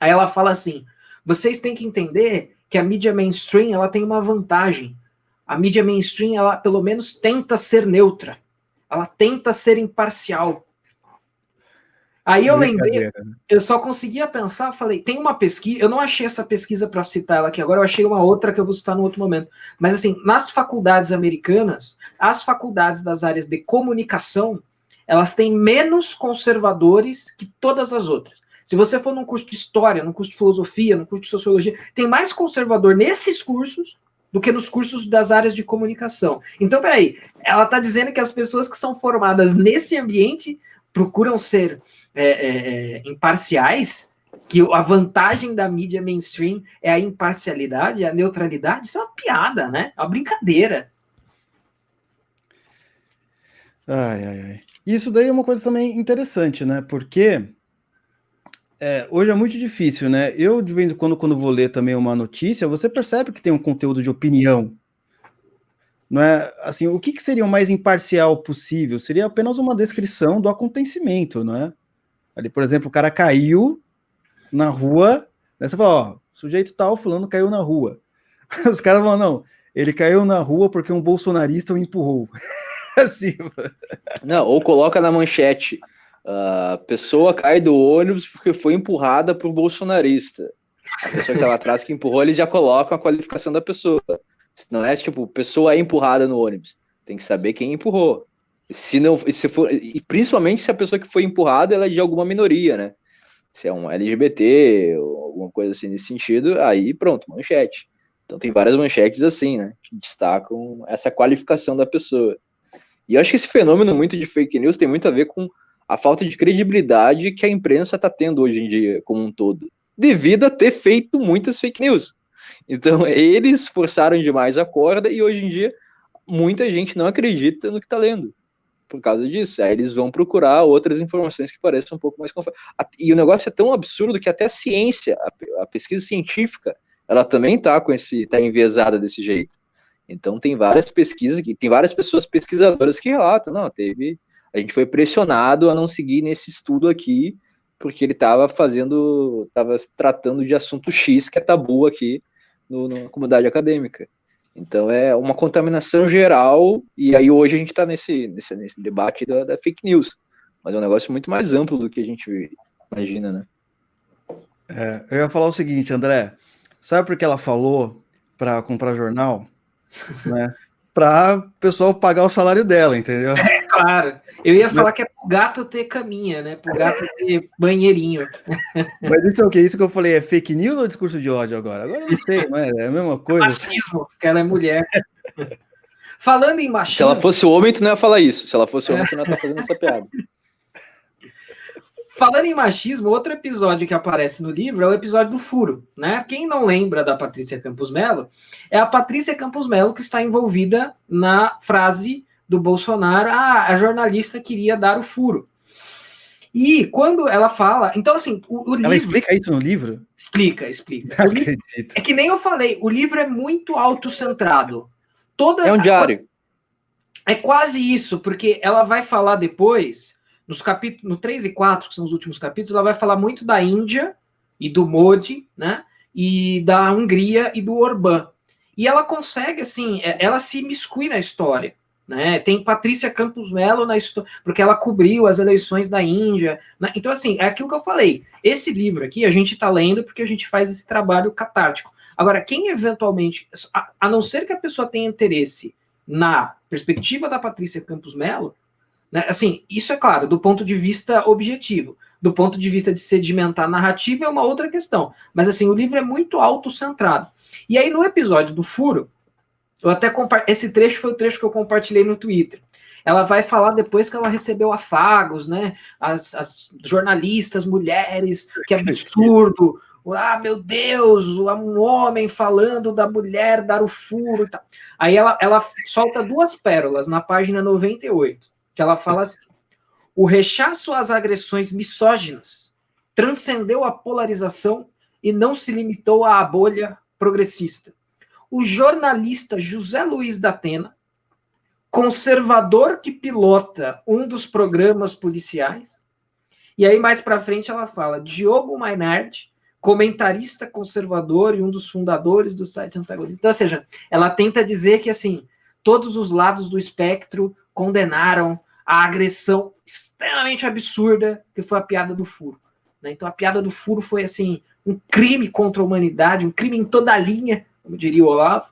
Aí ela fala assim: vocês têm que entender que a mídia mainstream ela tem uma vantagem. A mídia mainstream, ela pelo menos tenta ser neutra. Ela tenta ser imparcial. Aí eu lembrei, eu só conseguia pensar, falei, tem uma pesquisa, eu não achei essa pesquisa para citar ela aqui agora, eu achei uma outra que eu vou citar no outro momento. Mas assim, nas faculdades americanas, as faculdades das áreas de comunicação, elas têm menos conservadores que todas as outras. Se você for num curso de história, num curso de filosofia, num curso de sociologia, tem mais conservador nesses cursos do que nos cursos das áreas de comunicação. Então, peraí, ela está dizendo que as pessoas que são formadas nesse ambiente procuram ser imparciais, que a vantagem da mídia mainstream é a imparcialidade, a neutralidade. Isso é uma piada, né? É uma brincadeira. Isso daí é uma coisa também interessante, né? Porque hoje é muito difícil, né? Eu, de vez em quando vou ler também uma notícia, você percebe que tem um conteúdo de opinião. Não é? Assim, o que seria o mais imparcial possível? Seria apenas uma descrição do acontecimento, não é? Ali, por exemplo, o cara caiu na rua, né? Você fala, ó, sujeito tal, fulano caiu na rua. Os caras falam, não, ele caiu na rua porque um bolsonarista o empurrou. Assim, Não, ou coloca na manchete, a pessoa cai do ônibus porque foi empurrada por bolsonarista. A pessoa que estava atrás que empurrou, eles já colocam a qualificação da pessoa. Não é tipo, pessoa é empurrada no ônibus. Tem que saber quem empurrou. Se não, se for, e principalmente se a pessoa que foi empurrada ela é de alguma minoria, né? Se é um LGBT ou alguma coisa assim nesse sentido, aí pronto, manchete. Então tem várias manchetes assim, né? Que destacam essa qualificação da pessoa. E eu acho que esse fenômeno muito de fake news tem muito a ver com a falta de credibilidade que a imprensa está tendo hoje em dia, como um todo, devido a ter feito muitas fake news. Então, eles forçaram demais a corda e hoje em dia muita gente não acredita no que está lendo por causa disso. Aí eles vão procurar outras informações que pareçam um pouco mais confiáveis. E o negócio é tão absurdo que até a ciência, a pesquisa científica, ela também está enviesada desse jeito. Então tem várias pesquisas, tem várias pessoas pesquisadoras que relatam, não, a gente foi pressionado a não seguir nesse estudo aqui, porque ele estava tratando de assunto X que é tabu aqui na comunidade acadêmica. Então é uma contaminação geral, e aí hoje a gente está nesse debate da fake news, mas é um negócio muito mais amplo do que a gente imagina, né? eu ia falar o seguinte, André, sabe por que ela falou para comprar jornal? Né? Para o pessoal pagar o salário dela, entendeu? Claro. Eu ia falar que é pro gato ter caminha, né? Pro gato ter banheirinho. Mas isso é o quê? Isso que eu falei é fake news ou discurso de ódio agora? Agora eu não sei, não é? É a mesma coisa. Machismo, porque ela é mulher. Falando em machismo... Se ela fosse homem, tu não ia falar isso. Se ela fosse homem, tu não ia estar fazendo essa piada. Falando em machismo, outro episódio que aparece no livro é o episódio do furo, né? Quem não lembra da Patrícia Campos Mello, é a Patrícia Campos Mello que está envolvida na frase do Bolsonaro, a jornalista queria dar o furo. E quando ela fala... Então, assim, o livro... Ela explica isso no livro? Explica. Não acredito. É que nem eu falei, o livro é muito autocentrado. É um diário. É quase isso, porque ela vai falar depois... Nos capítulos, no 3 e 4, que são os últimos capítulos, ela vai falar muito da Índia e do Modi, né? E da Hungria e do Orbán. E ela consegue, assim, ela se imiscui na história, né? Tem Patrícia Campos Mello na história, porque ela cobriu as eleições da Índia, né? Então, assim, é aquilo que eu falei. Esse livro aqui a gente está lendo porque a gente faz esse trabalho catártico. Agora, quem eventualmente, a não ser que a pessoa tenha interesse na perspectiva da Patrícia Campos Mello, né? Assim, isso é claro, do ponto de vista objetivo. Do ponto de vista de sedimentar narrativa é uma outra questão. Mas, assim, o livro é muito autocentrado. E aí, no episódio do furo, eu até esse trecho foi o trecho que eu compartilhei no Twitter. Ela vai falar depois que ela recebeu afagos, né? As jornalistas, mulheres, que absurdo. Ah, meu Deus, um homem falando da mulher dar o furo e tal. Aí ela solta duas pérolas na página 98. Que ela fala assim: o rechaço às agressões misóginas transcendeu a polarização e não se limitou à bolha progressista. O jornalista José Luiz da Atena, conservador que pilota um dos programas policiais, e aí mais para frente ela fala Diogo Mainardi, comentarista conservador e um dos fundadores do site antagonista. Então, ou seja, ela tenta dizer que, assim, todos os lados do espectro condenaram a agressão extremamente absurda que foi a piada do furo. Né? Então a piada do furo foi assim um crime contra a humanidade, um crime em toda a linha, como diria o Olavo.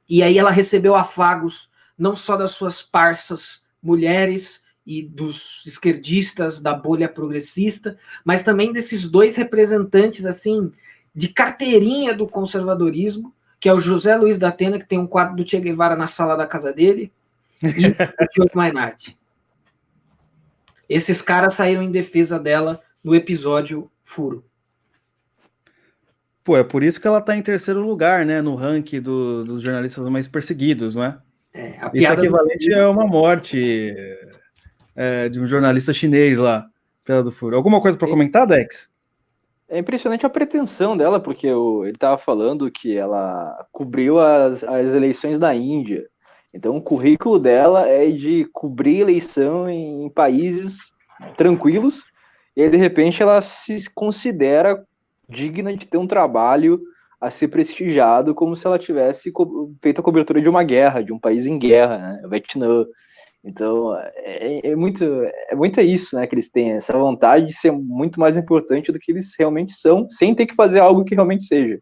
E aí ela recebeu afagos não só das suas parças mulheres e dos esquerdistas da bolha progressista, mas também desses dois representantes assim de carteirinha do conservadorismo, que é o José Luiz da Atena, que tem um quadro do Che Guevara na sala da casa dele, e o Diogo Mainardi. Esses caras saíram em defesa dela no episódio Furo. Pô, é por isso que ela tá em terceiro lugar, né, no ranking dos jornalistas mais perseguidos, né? A isso equivalente a uma morte de um jornalista chinês lá, pela do Furo. Alguma coisa para comentar, Dex? É impressionante a pretensão dela, porque ele estava falando que ela cobriu as eleições da Índia. Então, o currículo dela é de cobrir eleição em países tranquilos e aí, de repente, ela se considera digna de ter um trabalho a ser prestigiado como se ela tivesse feito a cobertura de uma guerra, de um país em guerra, né? O Vietnã. Então, é muito isso, né, que eles têm, essa vontade de ser muito mais importante do que eles realmente são, sem ter que fazer algo que realmente seja.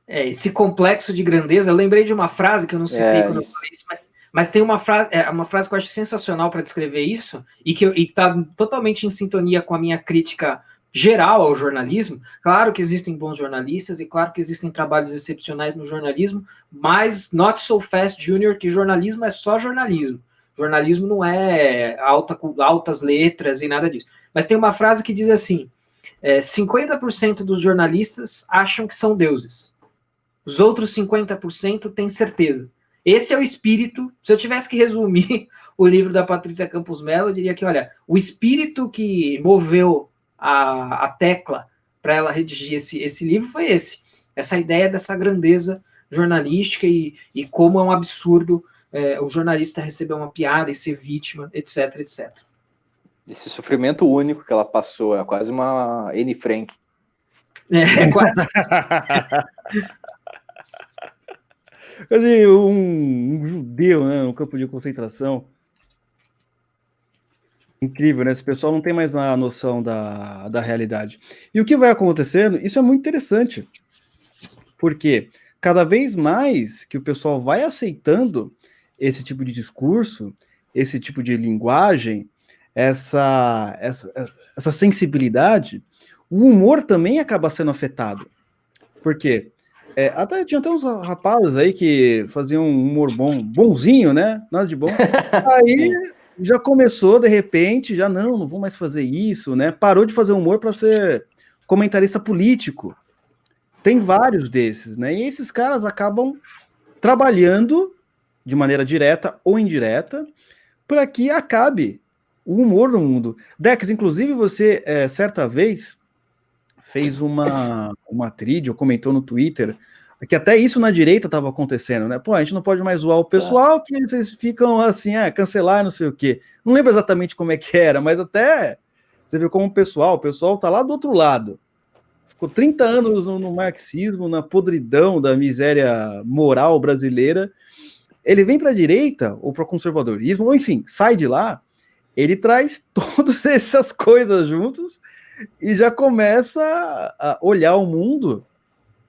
Esse complexo de grandeza, eu lembrei de uma frase que eu não citei quando eu falei isso, mas tem uma frase que eu acho sensacional para descrever isso, e que está totalmente em sintonia com a minha crítica geral ao jornalismo. Claro que existem bons jornalistas, e claro que existem trabalhos excepcionais no jornalismo, mas not so fast, Junior, que jornalismo é só jornalismo. Jornalismo não é altas letras e nada disso. Mas tem uma frase que diz assim, 50% dos jornalistas acham que são deuses. Os outros 50% têm certeza. Esse é o espírito. Se eu tivesse que resumir o livro da Patrícia Campos Mello, eu diria que, olha, o espírito que moveu a tecla para ela redigir esse livro foi esse. Essa ideia dessa grandeza jornalística e como é um absurdo o jornalista receber uma piada e ser vítima, etc, etc. Esse sofrimento único que ela passou, é quase uma Anne Frank. Quase. Quer dizer, um judeu, né, no campo de concentração. Incrível, né? Esse pessoal não tem mais a noção da realidade. E o que vai acontecendo, isso é muito interessante. Porque cada vez mais que o pessoal vai aceitando esse tipo de discurso, esse tipo de linguagem, essa sensibilidade, o humor também acaba sendo afetado. Por quê? Tinha até uns rapazes aí que faziam um humor bonzinho, né? Nada de bom. Aí já começou, de repente, já não vou mais fazer isso, né? Parou de fazer humor para ser comentarista político. Tem vários desses, né? E esses caras acabam trabalhando de maneira direta ou indireta para que acabe o humor no mundo. Dex, inclusive você, certa vez, fez uma tríade, ou comentou no Twitter, que até isso na direita estava acontecendo, né? Pô, a gente não pode mais zoar o pessoal, que vocês ficam assim, cancelar, não sei o quê. Não lembro exatamente como é que era, mas até você viu como o pessoal tá lá do outro lado. Ficou 30 anos no marxismo, na podridão da miséria moral brasileira. Ele vem para a direita, ou para o conservadorismo, ou enfim, sai de lá, ele traz todas essas coisas juntos e já começa a olhar o mundo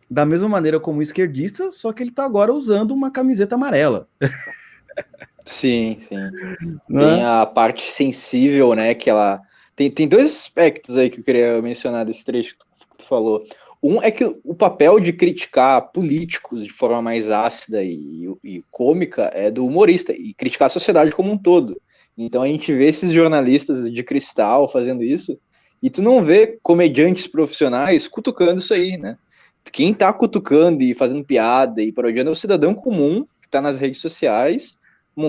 da mesma maneira como esquerdista, só que ele está agora usando uma camiseta amarela. Sim. Tem a parte sensível, né, que ela... Tem dois aspectos aí que eu queria mencionar desse trecho que tu falou. Um é que o papel de criticar políticos de forma mais ácida e cômica é do humorista, e criticar a sociedade como um todo. Então a gente vê esses jornalistas de cristal fazendo isso, e tu não vê comediantes profissionais cutucando isso aí, né? Quem tá cutucando e fazendo piada e parodiando é o cidadão comum, que tá nas redes sociais,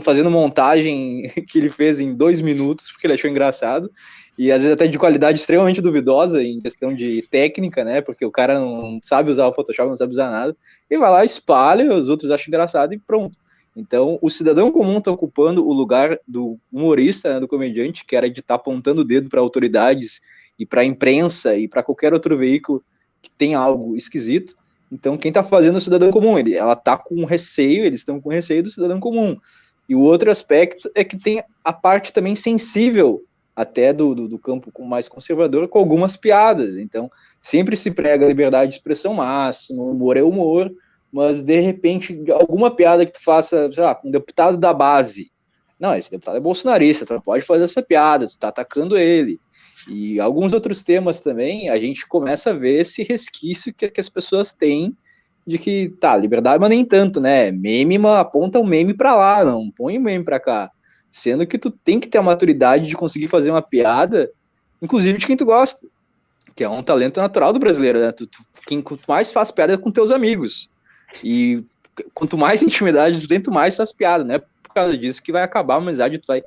fazendo montagem que ele fez em 2 minutos, porque ele achou engraçado, e às vezes até de qualidade extremamente duvidosa em questão de técnica, né, porque o cara não sabe usar o Photoshop, não sabe usar nada, e vai lá, espalha, os outros acham engraçado e pronto. Então, o cidadão comum está ocupando o lugar do humorista, né, do comediante, que era de estar apontando o dedo para autoridades e para a imprensa e para qualquer outro veículo que tem algo esquisito. Então, quem está fazendo é o cidadão comum, ela está com receio, eles estão com receio do cidadão comum. E o outro aspecto é que tem a parte também sensível, até do campo mais conservador, com algumas piadas. Então, sempre se prega a liberdade de expressão máxima, humor é humor, mas, de repente, alguma piada que tu faça, sei lá, com um deputado da base. Não, esse deputado é bolsonarista, tu não pode fazer essa piada, tu tá atacando ele. E alguns outros temas também, a gente começa a ver esse resquício que as pessoas têm de que, tá, liberdade, mas nem tanto, né? Meme, aponta o meme pra lá, não põe o meme pra cá. Sendo que tu tem que ter a maturidade de conseguir fazer uma piada, inclusive de quem tu gosta, que é um talento natural do brasileiro, né? Quanto mais faz piada é com teus amigos. E quanto mais intimidade tu tem, tu mais faz piada, né? Por causa disso que vai acabar a amizade, tu vai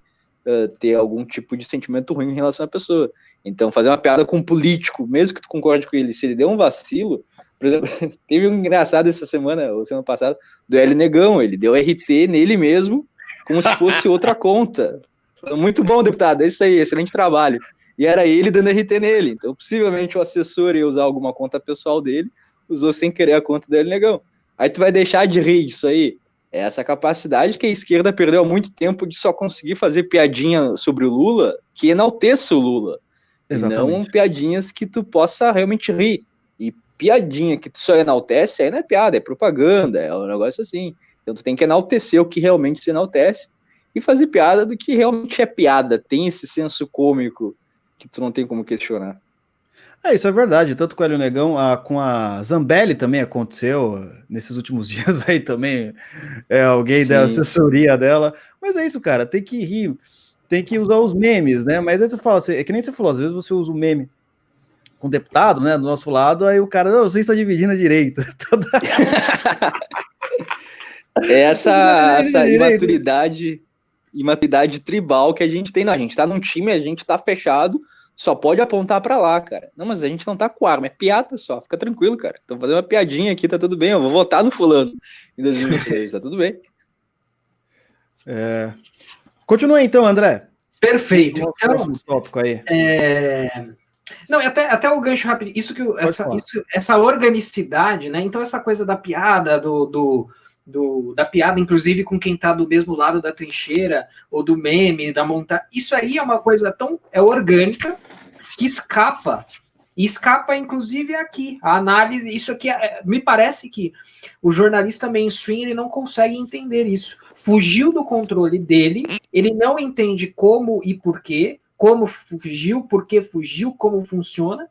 ter algum tipo de sentimento ruim em relação à pessoa. Então, fazer uma piada com um político, mesmo que tu concorde com ele, se ele deu um vacilo, por exemplo, teve um engraçado essa semana, ou semana passada, do Hélio Negão, ele deu RT nele mesmo, como se fosse outra conta. Muito bom, deputado, é isso aí, excelente trabalho. e era ele dando RT nele. Então, possivelmente, o assessor ia usar alguma conta pessoal dele, usou sem querer a conta dele, negão. Aí tu vai deixar de rir disso aí? É essa capacidade que a esquerda perdeu há muito tempo de só conseguir fazer piadinha sobre o Lula que enalteça o Lula. Exatamente. E não piadinhas que tu possa realmente rir. E piadinha que tu só enaltece, aí não é piada, é propaganda, é um negócio assim. Então tu tem que enaltecer o que realmente se enaltece e fazer piada do que realmente é piada. Tem esse senso cômico que tu não tem como questionar. Isso é verdade, tanto com o Hélio Negão, com a Zambelli também aconteceu nesses últimos dias aí também, alguém da assessoria dela, mas é isso, cara, tem que rir, tem que usar os memes, né, mas aí você fala, é que nem você falou, às vezes você usa o meme com o deputado, né, do nosso lado, aí o cara, não, você está dividindo a direita. Essa imaturidade tribal que a gente tem, não, a gente tá num time, a gente tá fechado, só pode apontar pra lá, cara. Não, mas a gente não tá com arma, é piada só, fica tranquilo, cara. Tô fazendo uma piadinha aqui, tá tudo bem, eu vou votar no fulano em 2023, tá tudo bem. Continua então, André. Perfeito. Então, próximo tópico aí. Não, até o gancho rápido, essa organicidade, né? Então, essa coisa da piada, da piada, inclusive com quem tá do mesmo lado da trincheira, ou do meme, da montagem, isso aí é uma coisa tão orgânica que escapa, inclusive, aqui. A análise, isso aqui, me parece que o jornalista mainstream, ele não consegue entender isso. Fugiu do controle dele, ele não entende como e porquê, como fugiu, por que fugiu, como funciona,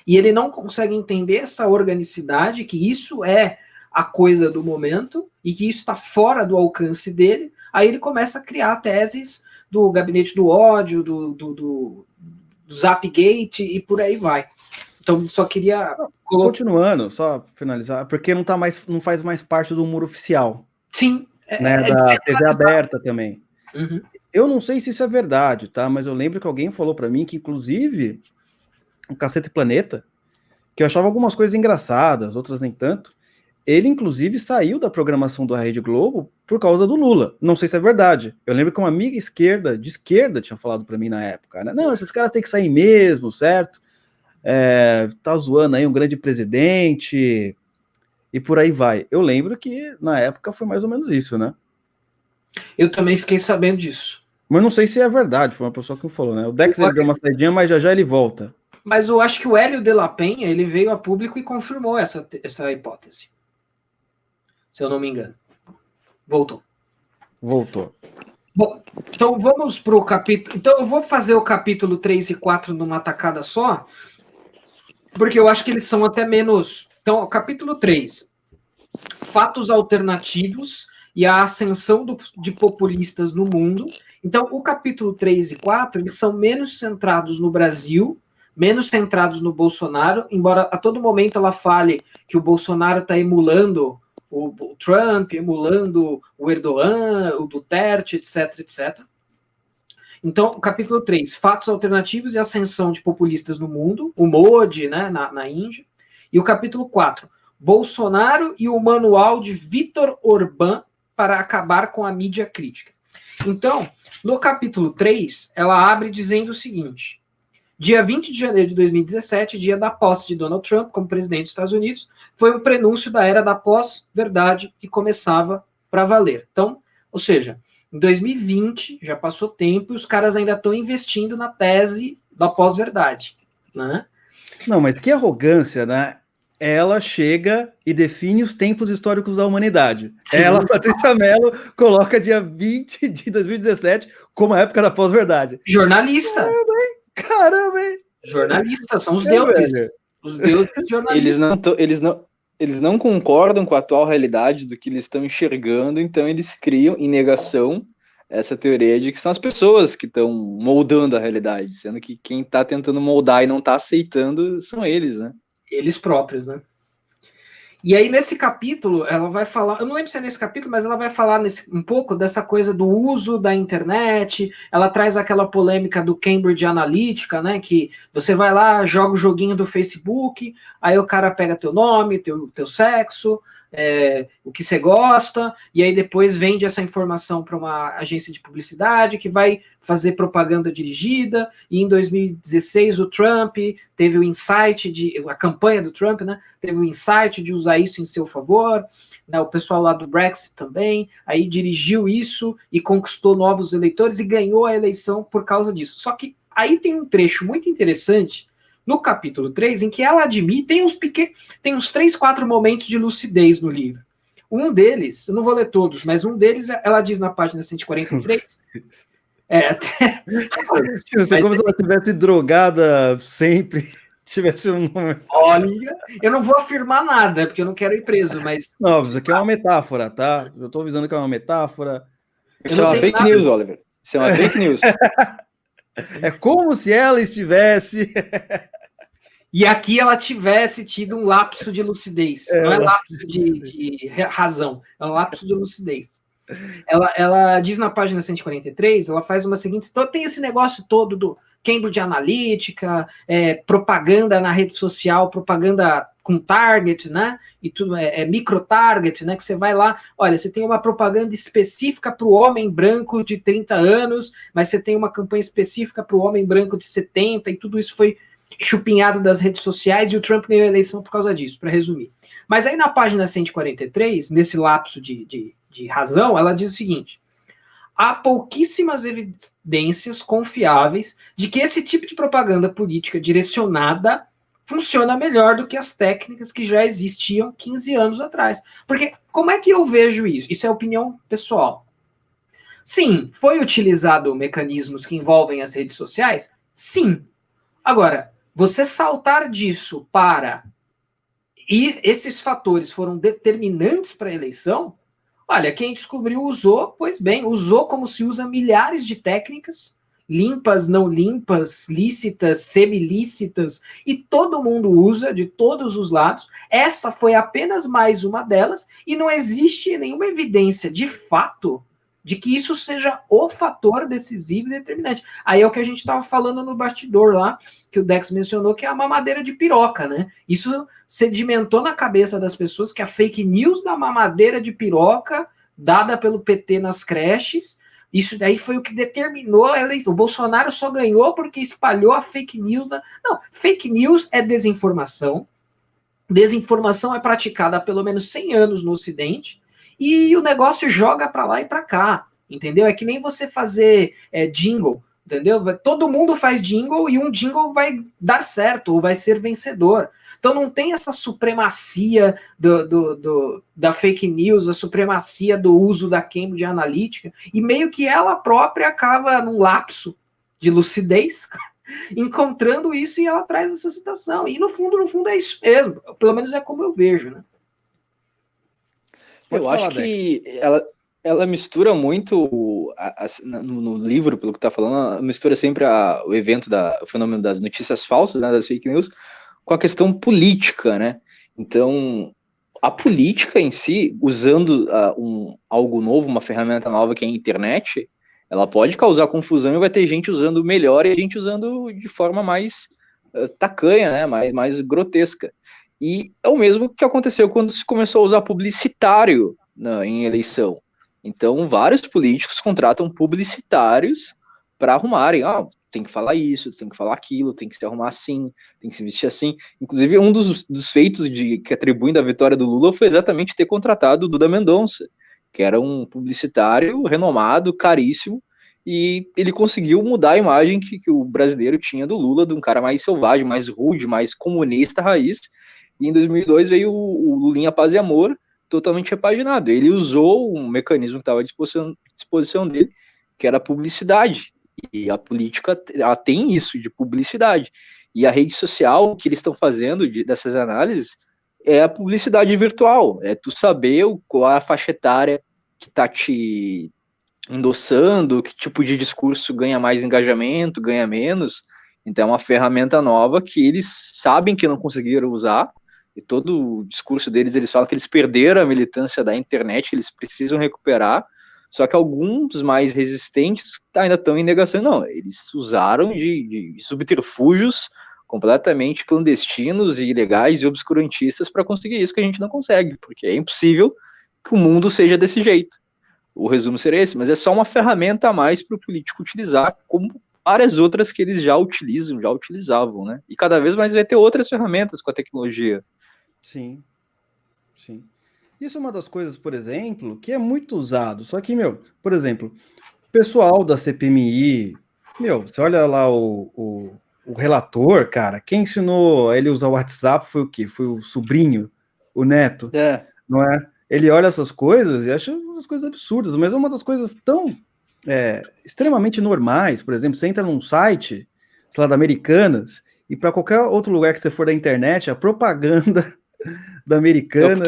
e ele não consegue entender essa organicidade, que isso é a coisa do momento, e que isso está fora do alcance dele, aí ele começa a criar teses do gabinete do ódio, do Zapgate, e por aí vai. Então, só queria... Continuando, só finalizar, porque não faz mais parte do humor oficial. Sim. Da TV aberta também. Uhum. Eu não sei se isso é verdade, tá? Mas eu lembro que alguém falou para mim que, inclusive, o Cacete Planeta, que eu achava algumas coisas engraçadas, outras nem tanto, ele, inclusive, saiu da programação da Rede Globo por causa do Lula. Não sei se é verdade. Eu lembro que uma amiga de esquerda tinha falado para mim na época, né? Não, esses caras têm que sair mesmo, certo? Tá zoando aí um grande presidente e por aí vai. Eu lembro que, na época, foi mais ou menos isso, né? Eu também fiquei sabendo disso. Mas não sei se é verdade, foi uma pessoa que falou, né? O Dex ele deu uma saidinha, mas já ele volta. Mas eu acho que o Hélio de la Penha, ele veio a público e confirmou essa hipótese. Se eu não me engano. Voltou. Bom, então vamos para o capítulo... Então eu vou fazer o capítulo 3 e 4 numa tacada só, porque eu acho que eles são até menos... Então, o capítulo 3, fatos alternativos e a ascensão de populistas no mundo. Então, o capítulo 3 e 4, eles são menos centrados no Brasil, menos centrados no Bolsonaro, embora a todo momento ela fale que o Bolsonaro está emulando o Trump, emulando o Erdogan, o Duterte, etc, etc. Então, o capítulo 3, fatos alternativos e ascensão de populistas no mundo, o Modi, né, na Índia. E o capítulo 4, Bolsonaro e o manual de Viktor Orbán para acabar com a mídia crítica. Então, no capítulo 3, ela abre dizendo o seguinte: dia 20 de janeiro de 2017, dia da posse de Donald Trump como presidente dos Estados Unidos, foi o prenúncio da era da pós-verdade que começava para valer. Então, ou seja, em 2020, já passou tempo e os caras ainda estão investindo na tese da pós-verdade, né? Não, mas que arrogância, né? Ela chega e define os tempos históricos da humanidade. Sim. Ela, Patrícia Mello, coloca dia 20 de 2017 como a época da pós-verdade. Jornalista. Caramba, hein? Jornalista, são os deuses. Velho. Os deuses jornalistas. Eles não concordam com a atual realidade do que eles estão enxergando, então eles criam, em negação, essa teoria de que são as pessoas que estão moldando a realidade, sendo que quem está tentando moldar e não está aceitando são eles, né? Eles próprios, né? E aí, nesse capítulo, ela vai falar... Eu não lembro se é nesse capítulo, mas ela vai falar um pouco dessa coisa do uso da internet. Ela traz aquela polêmica do Cambridge Analytica, né? Que você vai lá, joga o joguinho do Facebook, aí o cara pega teu nome, teu sexo, o que você gosta, e aí depois vende essa informação para uma agência de publicidade que vai fazer propaganda dirigida, e em 2016 o Trump teve o insight a campanha do Trump, né, teve o insight de usar isso em seu favor, né, o pessoal lá do Brexit também, aí dirigiu isso e conquistou novos eleitores e ganhou a eleição por causa disso. Só que aí tem um trecho muito interessante no capítulo 3, em que ela admite, tem uns 3, 4 momentos de lucidez no livro. Um deles, eu não vou ler todos, mas um deles, ela diz na página 143... até... Tipo, como se ela estivesse drogada sempre, tivesse um... Olha, eu não vou afirmar nada, porque eu não quero ir preso, mas... Não, isso aqui é uma metáfora, tá? Eu tô avisando que é uma metáfora. Isso é uma fake news, Oliver. Isso é uma fake news. É como se ela estivesse... E aqui ela tivesse tido um lapso de lucidez. Não é lapso de razão, é um lapso de lucidez. Ela diz na página 143, ela faz uma seguinte... Então tem esse negócio todo do Cambridge Analytica, propaganda na rede social, propaganda com target, né? E tudo micro-target, né? Que você vai lá, olha, você tem uma propaganda específica para o homem branco de 30 anos, mas você tem uma campanha específica para o homem branco de 70, e tudo isso foi chupinhado das redes sociais, e o Trump ganhou a eleição por causa disso, para resumir. Mas aí na página 143, nesse lapso de razão, ela diz o seguinte: há pouquíssimas evidências confiáveis de que esse tipo de propaganda política direcionada funciona melhor do que as técnicas que já existiam 15 anos atrás. Porque como é que eu vejo isso? Isso é opinião pessoal. Sim, foi utilizado mecanismos que envolvem as redes sociais? Sim. Agora, você saltar disso para... E esses fatores foram determinantes para a eleição? Olha, quem descobriu usou, pois bem, usou como se usa milhares de técnicas, limpas, não limpas, lícitas, semilícitas, e todo mundo usa de todos os lados. Essa foi apenas mais uma delas, e não existe nenhuma evidência de fato de que isso seja o fator decisivo e determinante. Aí é o que a gente estava falando no bastidor lá, que o Dex mencionou, que é a mamadeira de piroca, né? Isso sedimentou na cabeça das pessoas que a fake news da mamadeira de piroca dada pelo PT nas creches, isso daí foi o que determinou a eleição. O Bolsonaro só ganhou porque espalhou a fake news. Não, fake news é desinformação. Desinformação é praticada há pelo menos 100 anos no Ocidente, e o negócio joga para lá e para cá, entendeu? É que nem você fazer jingle, entendeu? Todo mundo faz jingle e um jingle vai dar certo, ou vai ser vencedor. Então não tem essa supremacia da fake news, a supremacia do uso da Cambridge Analytica, e meio que ela própria acaba num lapso de lucidez, encontrando isso, e ela traz essa citação. E no fundo é isso mesmo, pelo menos é como eu vejo, né? Eu acho que ela mistura muito, no livro, pelo que está falando, ela mistura sempre o evento, o fenômeno das notícias falsas, né, das fake news, com a questão política, né? Então, a política em si, usando algo novo, uma ferramenta nova que é a internet, ela pode causar confusão e vai ter gente usando melhor e gente usando de forma mais tacanha, né? Mais grotesca. E é o mesmo que aconteceu quando se começou a usar publicitário em eleição. Então, vários políticos contratam publicitários para arrumarem. Tem que falar isso, tem que falar aquilo, tem que se arrumar assim, tem que se vestir assim. Inclusive, um dos feitos que atribuem da vitória do Lula foi exatamente ter contratado o Duda Mendonça, que era um publicitário renomado, caríssimo, e ele conseguiu mudar a imagem que o brasileiro tinha do Lula, de um cara mais selvagem, mais rude, mais comunista raiz. E em 2002 veio o Lulinha Paz e Amor, totalmente repaginado. Ele usou um mecanismo que estava à disposição dele, que era a publicidade. E a política, ela tem isso, de publicidade. E a rede social, o que eles estão fazendo dessas análises, é a publicidade virtual. É tu saber qual é a faixa etária que está te endossando, que tipo de discurso ganha mais engajamento, ganha menos. Então é uma ferramenta nova que eles sabem que não conseguiram usar, e todo o discurso deles, eles falam que eles perderam a militância da internet, que eles precisam recuperar, só que alguns mais resistentes ainda estão em negação. Não, eles usaram de subterfúgios completamente clandestinos e ilegais e obscurantistas para conseguir isso que a gente não consegue, porque é impossível que o mundo seja desse jeito. O resumo seria esse, mas é só uma ferramenta a mais para o político utilizar, como várias outras que eles já utilizam, já utilizavam, né? E cada vez mais vai ter outras ferramentas com a tecnologia. Sim, sim. Isso é uma das coisas, por exemplo, que é muito usado. Só que, por exemplo, o pessoal da CPMI, você olha lá o relator, cara, quem ensinou ele a usar o WhatsApp foi o quê? Foi o sobrinho, o neto, não é? Ele olha essas coisas e acha umas coisas absurdas, mas é uma das coisas tão extremamente normais. Por exemplo, você entra num site, sei lá, da Americanas, e para qualquer outro lugar que você for da internet, a propaganda da Americanas...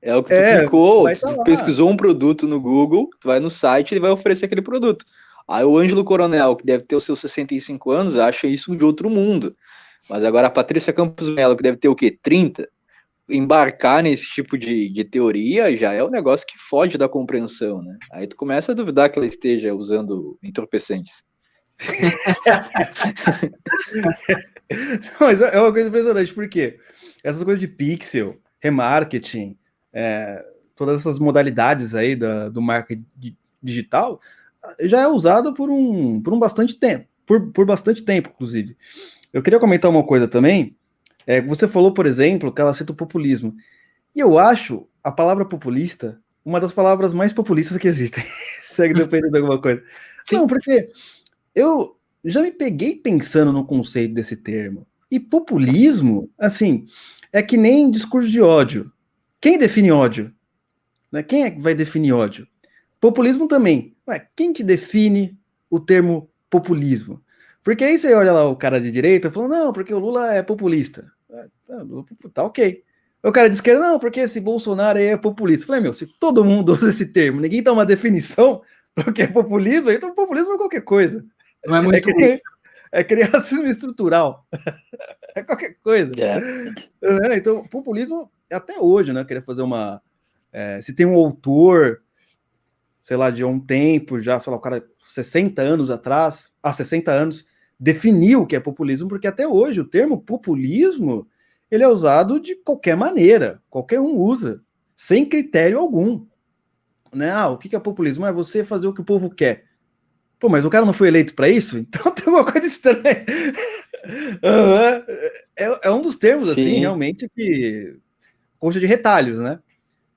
É o que tu clicou. Tu pesquisou um produto no Google, tu vai no site e ele vai oferecer aquele produto. Aí o Ângelo Coronel, que deve ter os seus 65 anos, acha isso de outro mundo. Mas agora a Patrícia Campos Mello, que deve ter o quê? 30? Embarcar nesse tipo de teoria já é um negócio que foge da compreensão, né? Aí tu começa a duvidar que ela esteja usando entorpecentes. Mas é uma coisa impressionante, porque essas coisas de pixel, remarketing, todas essas modalidades aí do marketing digital, já é usado por bastante tempo, por bastante tempo, inclusive. Eu queria comentar uma coisa também. Você falou, por exemplo, que ela cita o populismo. E eu acho a palavra populista uma das palavras mais populistas que existem. Segue dependendo de alguma coisa. Sim. Não, porque eu já me peguei pensando no conceito desse termo. E populismo, assim, é que nem discurso de ódio. Quem define ódio? Né? Quem é que vai definir ódio? Populismo também. Ué, quem que define o termo populismo? Porque aí você olha lá o cara de direita falando, não, porque o Lula é populista. Tá ok. O cara de esquerda, não, porque esse Bolsonaro aí é populista. Eu falei, se todo mundo usa esse termo, ninguém dá uma definição para o que é populismo, então populismo é qualquer coisa. Não é muito... É racismo estrutural. É qualquer coisa. Então, populismo, até hoje, né? Eu queria fazer uma... se tem um autor, sei lá, de um tempo, já, sei lá, o cara 60 anos atrás, há 60 anos, definiu o que é populismo, porque até hoje o termo populismo, ele é usado de qualquer maneira, qualquer um usa, sem critério algum. Né? O que é populismo? É você fazer o que o povo quer. Pô, mas o cara não foi eleito para isso? Então tem alguma coisa estranha. É um dos termos, Sim. assim, realmente, que consta de retalhos, né?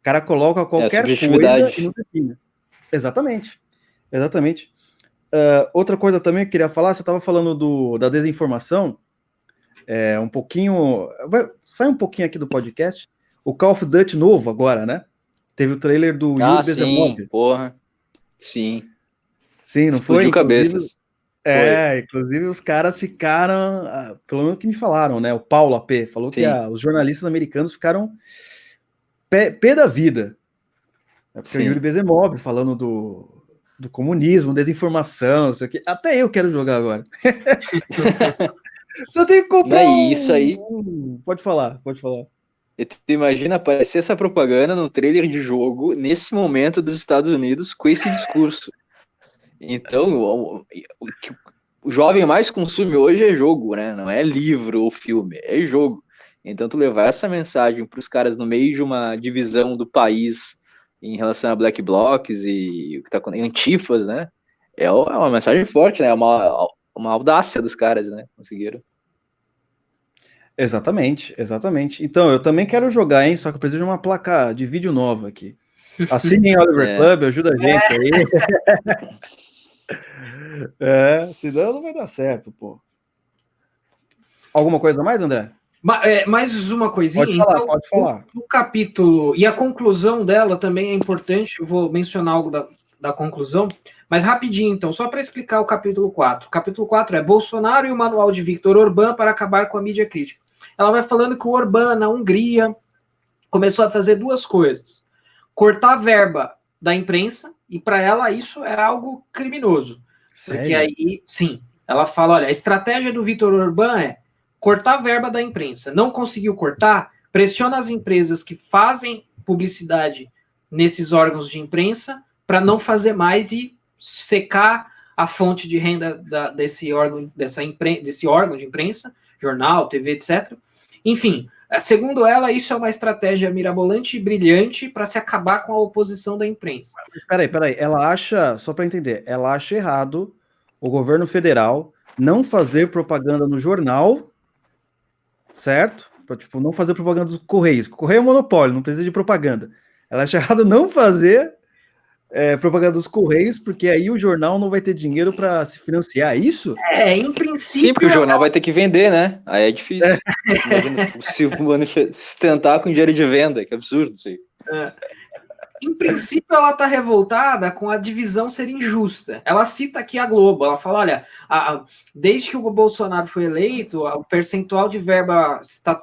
O cara coloca qualquer coisa e não define. Exatamente. Outra coisa também que eu queria falar, você estava falando da desinformação, um pouquinho... Sai um pouquinho aqui do podcast. O Call of Duty novo agora, né? Teve o trailer do Yuri Bezemov. Sim, porra. Sim. Sim, não explodiu foi? Cabeças. Inclusive os caras ficaram, pelo menos que me falaram, né? O Paulo AP falou que os jornalistas americanos ficaram pé da vida. Porque o Yuri Bezemov falando do comunismo, desinformação, não sei o quê. Até eu quero jogar agora. Só tem que comprar isso aí. Pode falar. Tu imagina aparecer essa propaganda no trailer de jogo nesse momento dos Estados Unidos com esse discurso. Então, o que o jovem mais consome hoje é jogo, né? Não é livro ou filme, é jogo. Então, tu levar essa mensagem para os caras no meio de uma divisão do país em relação a black blocs e o que tá com antifas, né? É uma mensagem forte, né? É uma audácia dos caras, né? Conseguiram. Exatamente. Então, eu também quero jogar, hein? Só que eu preciso de uma placa de vídeo nova aqui. Assinem Oliver Club, ajuda a gente aí. Senão não vai dar certo, pô. Alguma coisa a mais, André? Mais uma coisinha. Pode falar. O capítulo, e a conclusão dela também é importante, eu vou mencionar algo da conclusão, mas rapidinho, então, só para explicar o capítulo 4. O capítulo 4 é Bolsonaro e o manual de Viktor Orbán para acabar com a mídia crítica. Ela vai falando que o Orbán, na Hungria, começou a fazer duas coisas. Cortar a verba da imprensa, e para ela isso é algo criminoso. Sério? Porque aí, sim, ela fala, olha, a estratégia do Viktor Orbán é cortar a verba da imprensa. Não conseguiu cortar? Pressiona as empresas que fazem publicidade nesses órgãos de imprensa para não fazer mais e secar a fonte de renda desse órgão de imprensa, jornal, TV, etc. Enfim, segundo ela, isso é uma estratégia mirabolante e brilhante para se acabar com a oposição da imprensa. Peraí, ela acha, só para entender, ela acha errado o governo federal não fazer propaganda no jornal, certo? Pra, tipo, não fazer propaganda dos Correios. O Correio é um monopólio, não precisa de propaganda. Ela acha errado não fazer propaganda dos Correios, porque aí o jornal não vai ter dinheiro para se financiar, é isso? Em princípio... Sim, porque o jornal vai ter que vender, né? Aí é difícil. Imagina se sustentar com dinheiro de venda, que absurdo isso aí. Em princípio, ela está revoltada com a divisão ser injusta. Ela cita aqui a Globo, ela fala, olha, desde que o Bolsonaro foi eleito, o percentual de verba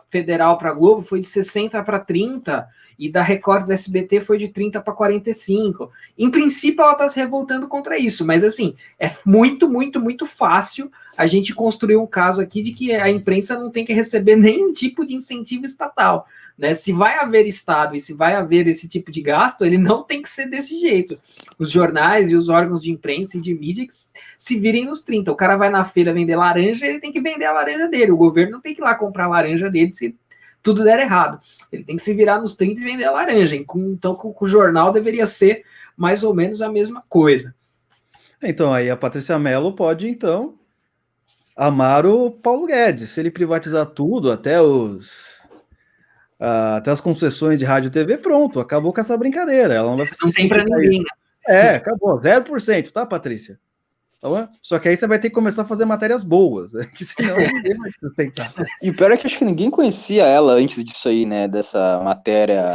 federal para a Globo foi de 60 para 30, e da Record do SBT foi de 30 para 45. Em princípio, ela está se revoltando contra isso, mas assim, é muito, muito, muito fácil a gente construir um caso aqui de que a imprensa não tem que receber nenhum tipo de incentivo estatal. Né? Se vai haver Estado e se vai haver esse tipo de gasto, ele não tem que ser desse jeito. Os jornais e os órgãos de imprensa e de mídia que se virem nos 30. O cara vai na feira vender laranja, ele tem que vender a laranja dele. O governo não tem que ir lá comprar a laranja dele se tudo der errado. Ele tem que se virar nos 30 e vender a laranja. Então, com o jornal deveria ser mais ou menos a mesma coisa. Então, aí a Patrícia Mello pode, então, amar o Paulo Guedes. Se ele privatizar tudo, até as concessões de rádio e TV, pronto, acabou com essa brincadeira. Ela não vai Não tem para ninguém, né? Acabou, 0%, tá, Patrícia? Então, só que aí você vai ter que começar a fazer matérias boas, né? Que senão ninguém vai sustentar. E o pior é que acho que ninguém conhecia ela antes disso aí, né? Dessa matéria.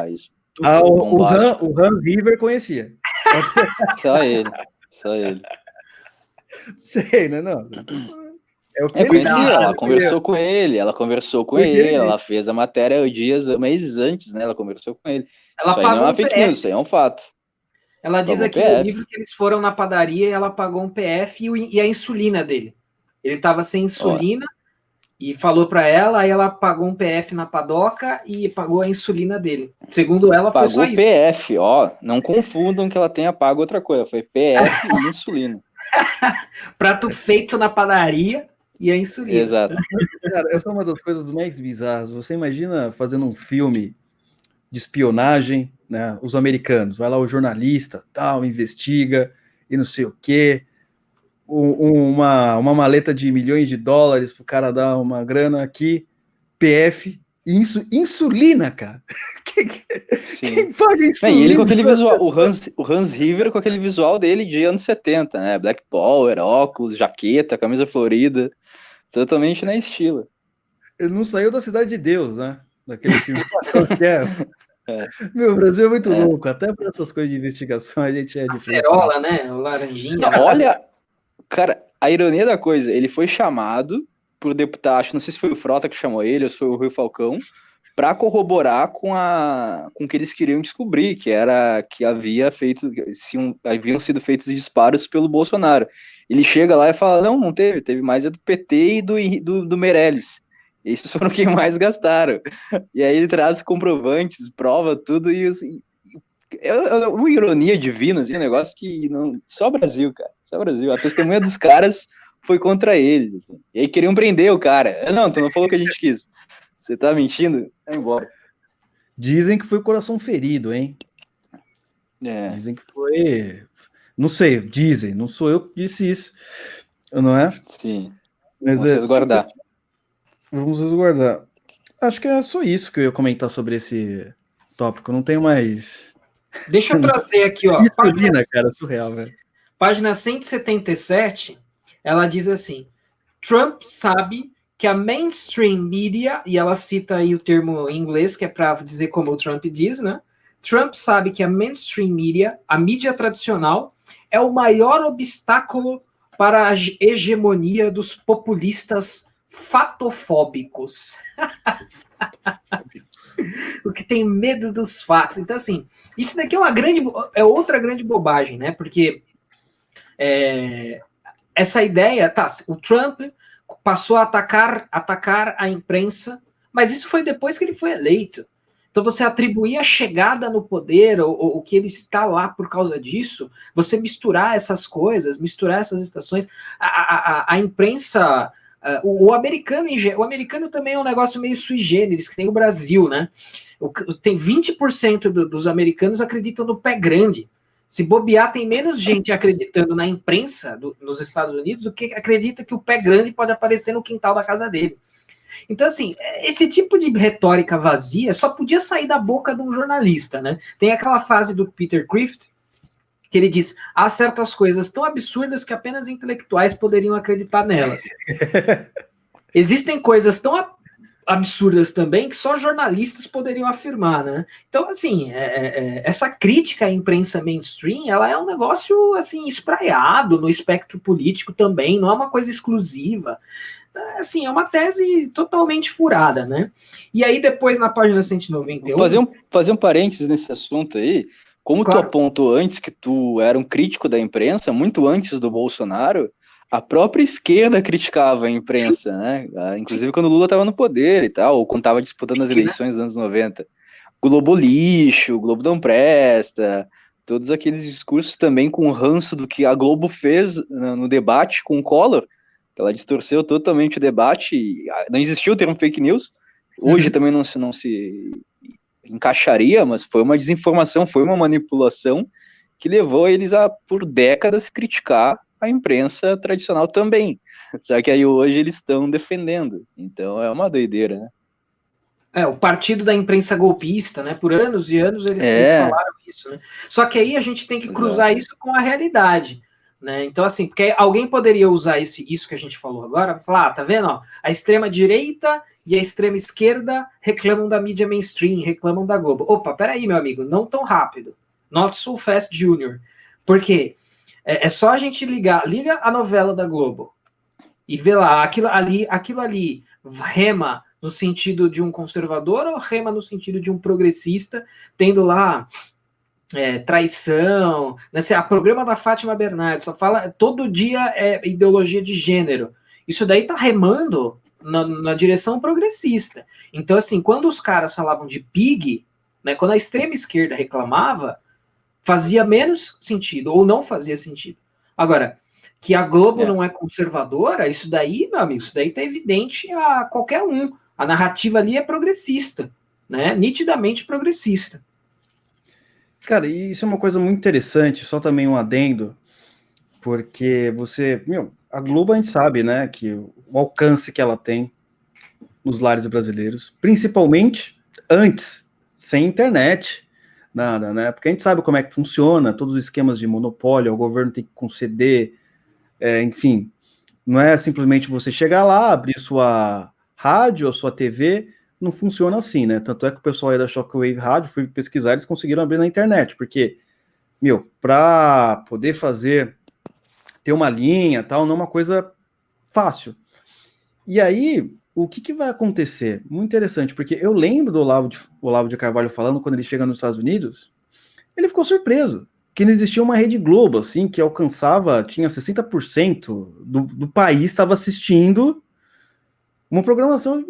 O Hans River conhecia. Só ele. Sei, né? Não. Conhecia, ela conversou com ele, ela fez a matéria meses antes, né? Ela conversou com ele. Ela isso aí não é uma fake news, isso aí é um fato. Ela diz aqui no livro que eles foram na padaria e ela pagou um PF e a insulina dele. Ele estava sem insulina e falou para ela, aí ela pagou um PF na padoca e pagou a insulina dele. Segundo ela, foi só isso. Pagou PF, não confundam que ela tenha pago outra coisa, foi PF e insulina. Prato feito na padaria e a insulina. Exato. Cara, essa é uma das coisas mais bizarras. Você imagina fazendo um filme de espionagem, né? Os americanos, vai lá o jornalista, tal, investiga e não sei o quê. Uma maleta de milhões de dólares pro cara dar uma grana aqui, PF, insulina, cara. Quem paga insulina? E ele com aquele visual, o Hans River com aquele visual dele de anos 70, né? Black Power, óculos, jaqueta, camisa florida, totalmente na estilo. Ele não saiu da Cidade de Deus, né? Daquele filme. Meu, o Brasil é muito louco, até para essas coisas de investigação a gente é difícil. Acerola, né? O laranjinha. Olha, cara, a ironia da coisa, ele foi chamado por deputado, não sei se foi o Frota que chamou ele ou se foi o Rui Falcão, para corroborar com o que eles queriam descobrir, que era que haviam sido feitos disparos pelo Bolsonaro. Ele chega lá e fala, não teve mais do PT e do Meirelles. Esses foram quem mais gastaram. E aí ele traz comprovantes, prova tudo, é uma ironia divina, assim, um negócio que só Brasil, cara, só Brasil. A testemunha dos caras foi contra eles. Assim. E aí queriam prender o cara. Não, tu não falou o que a gente quis. Você tá mentindo? Vai embora. Dizem que foi coração ferido, hein? Dizem que foi... Não sei, dizem. Não sou eu que disse isso. Não é? Sim. Mas vamos resguardar. Vamos resguardar. Acho que é só isso que eu ia comentar sobre esse tópico. Não tenho mais... Deixa eu trazer aqui, ó. Página, cara, surreal, velho. Página 177, ela diz assim, Trump sabe que a mainstream media, e ela cita aí o termo em inglês, que é para dizer como o Trump diz, né? Trump sabe que a mainstream media, a mídia tradicional, é o maior obstáculo para a hegemonia dos populistas fatofóbicos. O que tem medo dos fatos. Então, assim, isso daqui é outra grande bobagem, né? Porque essa ideia, o Trump passou a atacar a imprensa, mas isso foi depois que ele foi eleito. Então, você atribuir a chegada no poder, ou que ele está lá por causa disso, você misturar essas coisas, misturar essas estações, a imprensa O americano também é um negócio meio sui generis, que nem o Brasil, né? Tem 20% dos americanos acreditam no pé grande. Se bobear, tem menos gente acreditando na imprensa nos Estados Unidos do que acredita que o pé grande pode aparecer no quintal da casa dele. Então, assim, esse tipo de retórica vazia só podia sair da boca de um jornalista, né? Tem aquela fase do Peter Crift, que ele diz, há certas coisas tão absurdas que apenas intelectuais poderiam acreditar nelas. Existem coisas tão absurdas também que só jornalistas poderiam afirmar, né? Então, assim, essa crítica à imprensa mainstream, ela é um negócio, assim, espraiado no espectro político também, não é uma coisa exclusiva. Assim, é uma tese totalmente furada, né? E aí, depois, na página 191... Fazer um parênteses nesse assunto aí, como claro. Tu apontou antes que tu era um crítico da imprensa, muito antes do Bolsonaro, a própria esquerda criticava a imprensa, né? Inclusive quando o Lula estava no poder e tal, ou quando estava disputando as eleições dos anos 90. Globo lixo, Globo não presta, todos aqueles discursos também com ranço do que a Globo fez no debate com o Collor, que ela distorceu totalmente o debate, não existiu o termo fake news, hoje também não se encaixaria, mas foi uma desinformação, foi uma manipulação que levou eles a, por décadas, criticar a imprensa tradicional também. Só que aí hoje eles estão defendendo. Então é uma doideira, né? O partido da imprensa golpista, né? Por anos e anos eles falaram isso, né? Só que aí a gente tem que cruzar isso com a realidade, né? Então, assim, porque alguém poderia usar isso que a gente falou agora, falar, tá vendo? Ó, a extrema-direita e a extrema-esquerda reclamam da mídia mainstream, reclamam da Globo. Opa, peraí, meu amigo, não tão rápido. Not so fast, Junior. Por quê? É só a gente liga a novela da Globo e ver lá, aquilo ali rema no sentido de um conservador ou rema no sentido de um progressista, tendo lá traição, né? A programa da Fátima Bernardes só fala, todo dia é ideologia de gênero. Isso daí tá remando na direção progressista. Então, assim, quando os caras falavam de pig, né, quando a extrema esquerda reclamava, fazia menos sentido, ou não fazia sentido. Agora, que a Globo não é conservadora, isso daí, meu amigo, isso daí tá evidente a qualquer um. A narrativa ali é progressista, né? Nitidamente progressista. Cara, isso é uma coisa muito interessante, só também um adendo, porque a Globo a gente sabe, né, que o alcance que ela tem nos lares brasileiros, principalmente antes, sem internet, nada, né? Porque a gente sabe como é que funciona, todos os esquemas de monopólio, o governo tem que conceder, enfim, não é simplesmente você chegar lá, abrir sua rádio ou sua TV, não funciona assim, né? Tanto é que o pessoal aí da Shockwave Rádio foi pesquisar, eles conseguiram abrir na internet, porque, para poder ter uma linha, tal, não é uma coisa fácil. E aí, o que vai acontecer? Muito interessante, porque eu lembro do Olavo de Carvalho falando, quando ele chega nos Estados Unidos, ele ficou surpreso, que não existia uma Rede Globo, assim, que tinha 60% do país estava assistindo uma programação,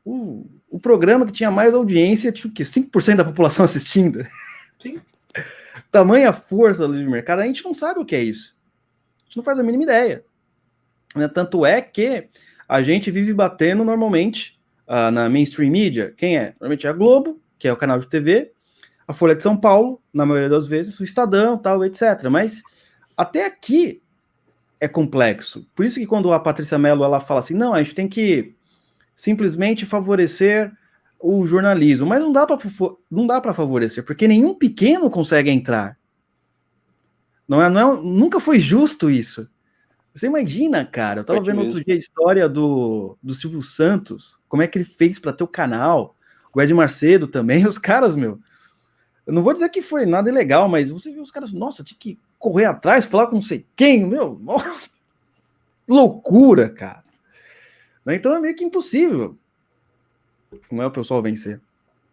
o programa que tinha mais audiência tinha o quê? 5% da população assistindo. Sim. Tamanha força do livre mercado, a gente não sabe o que é isso. A gente não faz a mínima ideia. Tanto é que a gente vive batendo normalmente na mainstream media. Quem é? Normalmente é a Globo, que é o canal de TV, a Folha de São Paulo, na maioria das vezes, o Estadão, tal, etc. Mas até aqui é complexo. Por isso que quando a Patrícia Mello ela fala assim, não, a gente tem que simplesmente favorecer o jornalismo, mas não dá para favorecer, porque nenhum pequeno consegue entrar. Nunca foi justo isso. Você imagina, cara, eu tava vendo outro dia a história do Silvio Santos, como é que ele fez para ter o canal, o Ed Macedo também, os caras, eu não vou dizer que foi nada ilegal, mas você viu os caras, nossa, tinha que correr atrás, falar com não sei quem, loucura, cara. Então é meio que impossível, não é o pessoal vencer.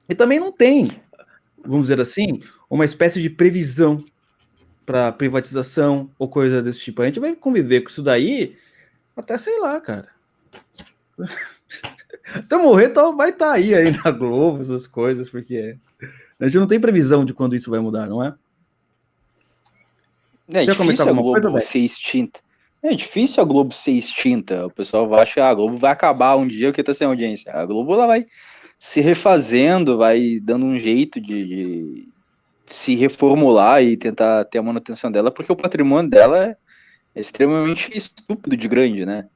E também não tem, vamos dizer assim, uma espécie de previsão para privatização ou coisa desse tipo. A gente vai conviver com isso daí até, sei lá, cara. Até morrer vai estar aí na Globo, essas coisas, porque a gente não tem previsão de quando isso vai mudar, não é? É difícil a Globo ser extinta. É difícil a Globo ser extinta. O pessoal acha que a Globo vai acabar um dia porque tá sem audiência. A Globo ela vai se refazendo, vai dando um jeito de se reformular e tentar ter a manutenção dela, porque o patrimônio dela é extremamente estúpido de grande, né?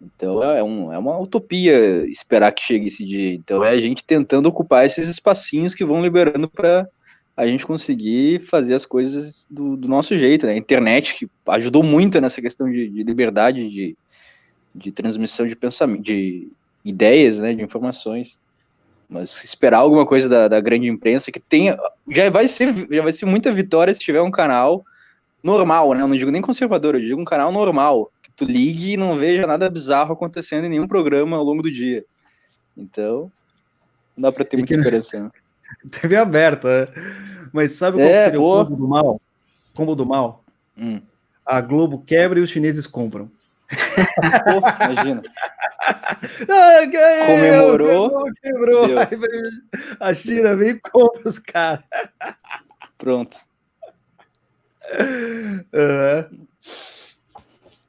Então é uma utopia esperar que chegue esse dia. Então é a gente tentando ocupar esses espacinhos que vão liberando para a gente conseguir fazer as coisas do nosso jeito, né? A internet, que ajudou muito nessa questão de liberdade de transmissão de pensamento, de ideias, né? De informações. Mas esperar alguma coisa da grande imprensa que tenha. Já vai ser muita vitória se tiver um canal normal, né? Eu não digo nem conservador, eu digo um canal normal. Que tu ligue e não veja nada bizarro acontecendo em nenhum programa ao longo do dia. Então, não dá pra ter muita esperança, né? TV aberta, né? Mas sabe qual que seria o combo do mal? Combo do mal? A Globo quebra e os chineses compram. Pô, imagina. Comemorou. Quebrou. A China vem e compra os caras. Pronto.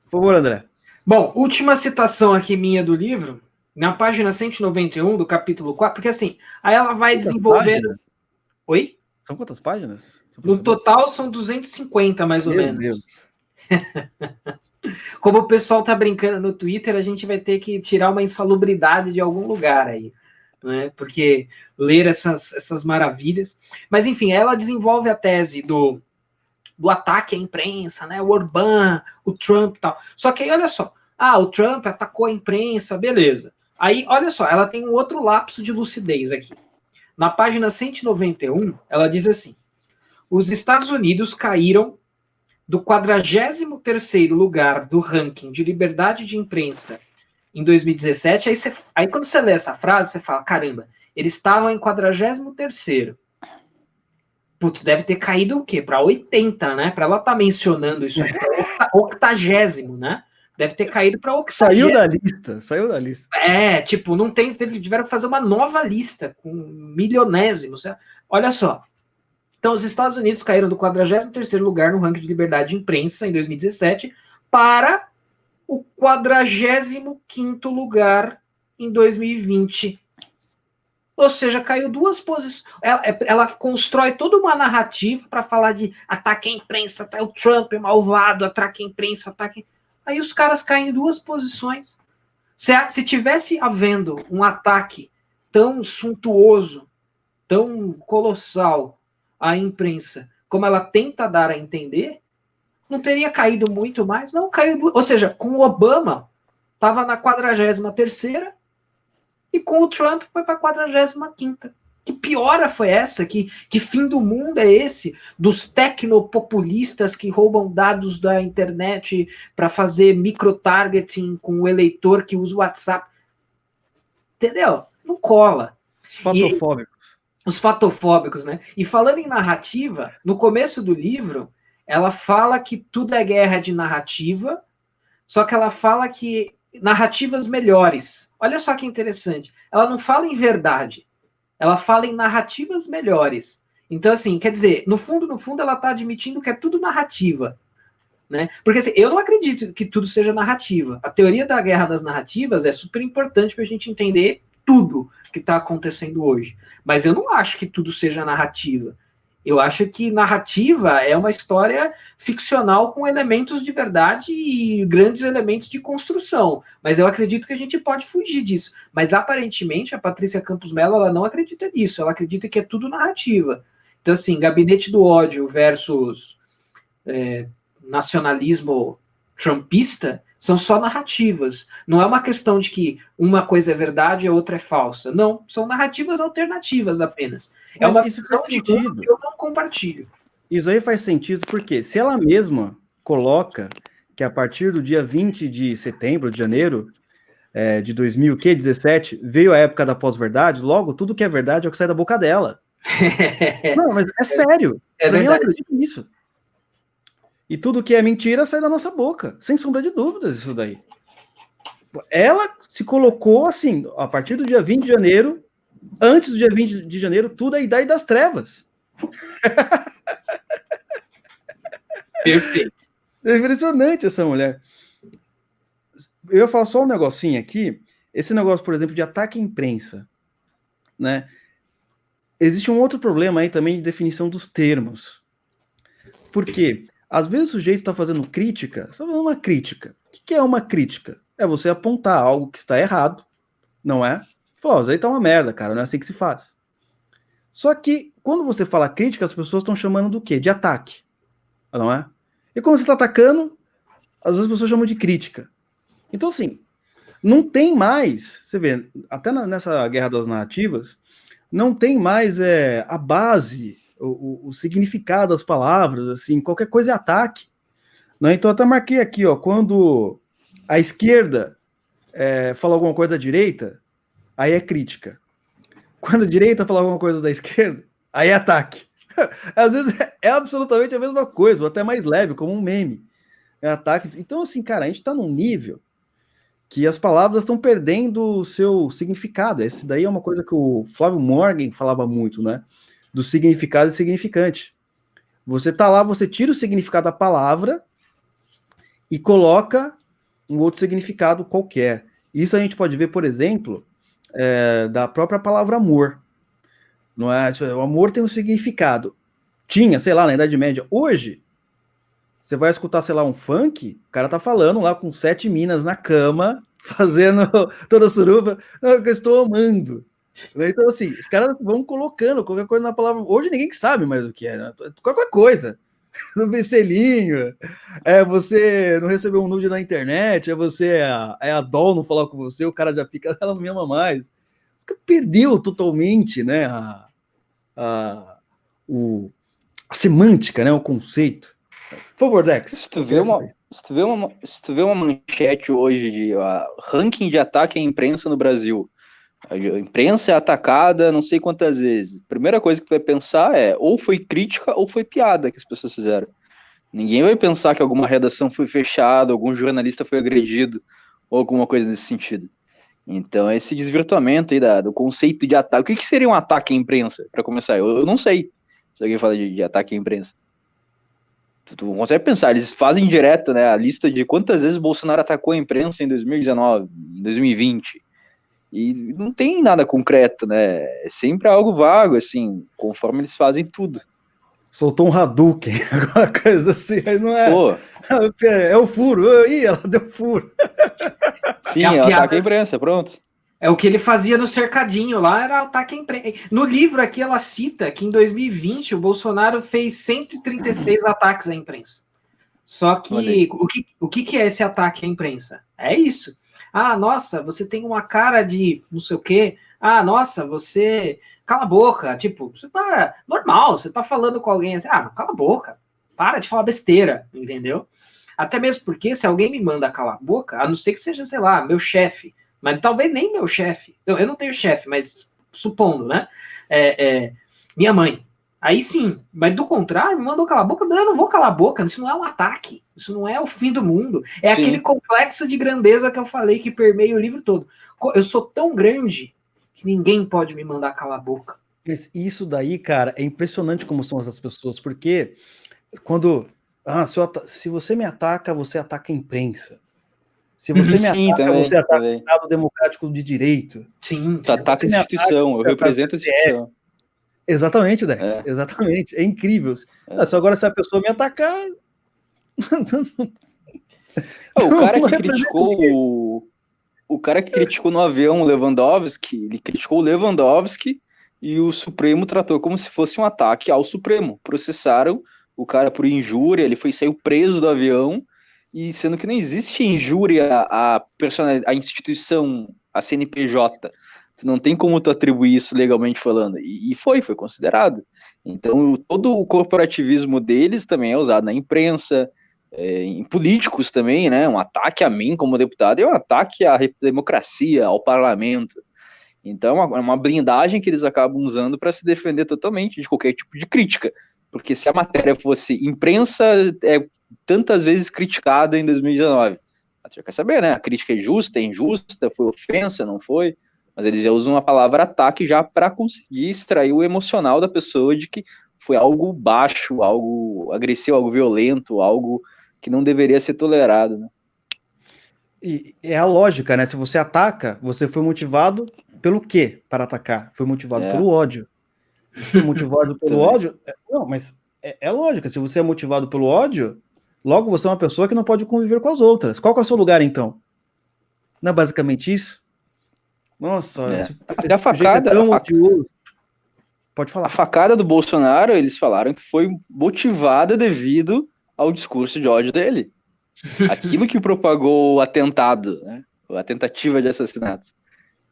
Por favor, André. Bom, última citação aqui minha do livro, na página 191 do capítulo 4, porque assim, aí ela vai desenvolvendo... Páginas? Oi? São quantas páginas? No total são 250, mais ou menos. Deus. Como o pessoal tá brincando no Twitter, a gente vai ter que tirar uma insalubridade de algum lugar aí, né? Porque ler essas maravilhas. Mas, enfim, ela desenvolve a tese do ataque à imprensa, né? O Orbán, o Trump e tal. Só que aí, olha só. O Trump atacou a imprensa, beleza. Aí, olha só, ela tem um outro lapso de lucidez aqui. Na página 191, ela diz assim: os Estados Unidos caíram do 43º lugar do ranking de liberdade de imprensa em 2017. Aí quando você lê essa frase, você fala, caramba, eles estavam em 43º. Putz, deve ter caído o quê? Para 80, né? Para ela estar mencionando isso aqui, 80º, né? Deve ter caído para 80. Saiu da lista. Tipo, não tem, tiveram que fazer uma nova lista com milionésimos. Olha só. Então, os Estados Unidos caíram do 43º lugar no ranking de liberdade de imprensa em 2017 para o 45º lugar em 2020. Ou seja, caiu 2 posições. Ela constrói toda uma narrativa para falar de ataque à imprensa, o Trump é malvado, ataque à imprensa, ataque... Aí os caras caem em 2 posições. Se tivesse havendo um ataque tão suntuoso, tão colossal à imprensa, como ela tenta dar a entender, não teria caído muito mais? Não, caiu. Ou seja, com o Obama, estava na 43ª, e com o Trump foi para a 45ª. Que piora foi essa? Que fim do mundo é esse? Dos tecnopopulistas que roubam dados da internet para fazer microtargeting com o eleitor que usa o WhatsApp. Entendeu? Não cola. Os fatofóbicos. Os fatofóbicos, né? E falando em narrativa, no começo do livro, ela fala que tudo é guerra de narrativa, só que ela fala que narrativas melhores. Olha só que interessante. Ela não fala em verdade, ela fala em narrativas melhores. Então, assim, quer dizer, no fundo, ela está admitindo que é tudo narrativa, né? Porque assim, eu não acredito que tudo seja narrativa. A teoria da guerra das narrativas é super importante para a gente entender tudo que está acontecendo hoje. Mas eu não acho que tudo seja narrativa. Eu acho que narrativa é uma história ficcional com elementos de verdade e grandes elementos de construção. Mas eu acredito que a gente pode fugir disso. Mas aparentemente a Patrícia Campos Mello ela não acredita nisso. Ela acredita que é tudo narrativa. Então, assim, Gabinete do Ódio versus nacionalismo trumpista são só narrativas. Não é uma questão de que uma coisa é verdade e a outra é falsa. Não, são narrativas alternativas apenas. Mas é uma isso visão faz de sentido. mundo que eu não compartilho. Isso aí faz sentido porque se ela mesma coloca que a partir do dia 20 de setembro, de janeiro de 2017, veio a época da pós-verdade, logo tudo que é verdade é o que sai da boca dela. Não, mas é sério. É pra mim, ela verdade. acredita nisso. E tudo que é mentira sai da nossa boca, sem sombra de dúvidas isso daí. Ela se colocou assim, a partir do dia 20 de janeiro, antes do dia 20 de janeiro, tudo é a idade das trevas. Perfeito. É impressionante essa mulher. Eu ia falar só um negocinho aqui. Esse negócio, por exemplo, de ataque à imprensa, né? Existe um outro problema aí também de definição dos termos. Por quê? Às vezes o sujeito está fazendo crítica, você está fazendo uma crítica. O que é uma crítica? É você apontar algo que está errado, não é? Falar, isso aí tá uma merda, cara, não é assim que se faz. Só que, quando você fala crítica, as pessoas estão chamando do quê? De ataque, não é? E quando você está atacando, às vezes as pessoas chamam de crítica. Então, assim, não tem mais, você vê, até nessa guerra das narrativas, não tem mais a base, o significado das palavras, assim, qualquer coisa é ataque. Né? Então, eu até marquei aqui, ó, quando a esquerda fala alguma coisa da direita, aí é crítica. Quando a direita fala alguma coisa da esquerda, aí é ataque. Às vezes é absolutamente a mesma coisa, ou até mais leve, como um meme. É ataque. Então, assim, cara, a gente tá num nível que as palavras estão perdendo o seu significado. Esse daí é uma coisa que o Flávio Morgan falava muito, né? Do significado e significante. Você tá lá, você tira o significado da palavra e coloca um outro significado qualquer. Isso a gente pode ver, por exemplo, da própria palavra amor. Não é? O amor tem um significado. Tinha, sei lá, na Idade Média. Hoje, você vai escutar, sei lá, um funk, o cara tá falando lá com 7 minas na cama, fazendo toda a suruba, não, que eu estou amando. Então, assim, os caras vão colocando qualquer coisa na palavra. Hoje ninguém sabe mais o que é, né? Qualquer coisa. No vencelinho, você não recebeu um nude na internet, a doll não falar com você, o cara já fica, ela não me ama mais. Perdeu totalmente, né, a semântica, né, o conceito. Por favor, Dex. Se tu vê uma manchete hoje de ranking de ataque à imprensa no Brasil, a imprensa é atacada não sei quantas vezes. Primeira coisa que tu vai pensar é ou foi crítica ou foi piada que as pessoas fizeram. Ninguém vai pensar que alguma redação foi fechada, algum jornalista foi agredido ou alguma coisa nesse sentido. Então, esse desvirtuamento aí do conceito de ataque. O que seria um ataque à imprensa, para começar? Eu não sei se alguém fala de ataque à imprensa. Tu consegue pensar, eles fazem direto, né, a lista de quantas vezes Bolsonaro atacou a imprensa em 2019, em 2020. E não tem nada concreto, né? É sempre algo vago, assim, conforme eles fazem tudo. Soltou um Hadouken, alguma coisa assim, aí não é. Pô. É o furo. Ih, ela deu furo. Sim, é ataque à imprensa, pronto. É o que ele fazia no cercadinho lá, era ataque à imprensa. No livro aqui ela cita que em 2020 o Bolsonaro fez 136 ataques à imprensa. Só que o que é esse ataque à imprensa? É isso. Ah, nossa, você tem uma cara de não sei o quê. Ah, nossa, você... Cala a boca. Tipo, você tá normal, você tá falando com alguém assim. Ah, cala a boca. Para de falar besteira, entendeu? Até mesmo porque se alguém me manda calar a boca, a não ser que seja, sei lá, meu chefe, mas talvez nem meu chefe. Eu não tenho chefe, mas supondo, né? Minha mãe. Aí sim, mas do contrário, me mandou calar a boca, eu não vou calar a boca, isso não é um ataque, isso não é o fim do mundo, é sim. Aquele complexo de grandeza que eu falei que permeia o livro todo. Eu sou tão grande que ninguém pode me mandar calar a boca. Mas isso daí, cara, é impressionante como são essas pessoas, porque quando... se você me ataca, você ataca a imprensa. Se você me ataca, também, você ataca o Estado Democrático de Direito. Sim. Você ataca a instituição, eu represento a instituição. Exatamente, Dex. Exatamente. É incrível. Só agora, se a pessoa me atacar... O cara que criticou no avião o Lewandowski, ele criticou o Lewandowski e o Supremo tratou como se fosse um ataque ao Supremo. Processaram o cara por injúria, ele saiu preso do avião, e sendo que não existe injúria à instituição, à CNPJ. Tu não tem como tu atribuir isso legalmente falando. E foi considerado. Então, todo o corporativismo deles também é usado na imprensa, em políticos também, né? Um ataque a mim como deputado é um ataque à democracia, ao parlamento. Então, é uma blindagem que eles acabam usando para se defender totalmente de qualquer tipo de crítica. Porque se a matéria fosse imprensa, tantas vezes criticada em 2019. Você já quer saber, né? A crítica é justa, é injusta, foi ofensa, não foi? Mas eles já usam a palavra ataque já para conseguir extrair o emocional da pessoa de que foi algo baixo, algo agressivo, algo violento, algo que não deveria ser tolerado, né? E é a lógica, né? Se você ataca, você foi motivado pelo quê para atacar? Foi motivado pelo ódio. Foi motivado pelo ódio? Não, mas é lógica. Se você é motivado pelo ódio, logo você é uma pessoa que não pode conviver com as outras. Qual que é o seu lugar, então? Não é basicamente isso? Nossa, a facada, é tão odioso. Pode falar. A facada do Bolsonaro, eles falaram que foi motivada devido ao discurso de ódio dele. Aquilo que propagou o atentado, né? A tentativa de assassinato.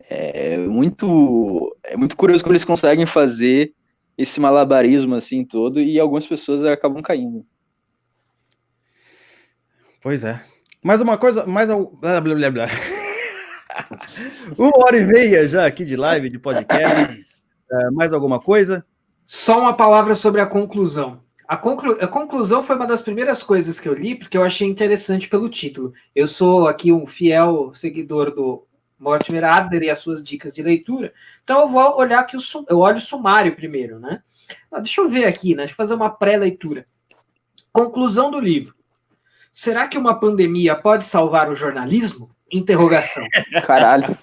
É muito curioso como eles conseguem fazer esse malabarismo assim todo e algumas pessoas acabam caindo. Pois é. Mais uma coisa, blá, blá, blá. 1h30 já aqui de live, de podcast. Mais alguma coisa? Só uma palavra sobre a conclusão. A conclusão foi uma das primeiras coisas que eu li, porque eu achei interessante pelo título. Eu sou aqui um fiel seguidor do Mortimer Adler e as suas dicas de leitura, então eu vou olhar aqui, eu olho o sumário primeiro, né? Deixa eu ver aqui, né? Deixa eu fazer uma pré-leitura. Conclusão do livro. Será que uma pandemia pode salvar o jornalismo? Interrogação. Caralho.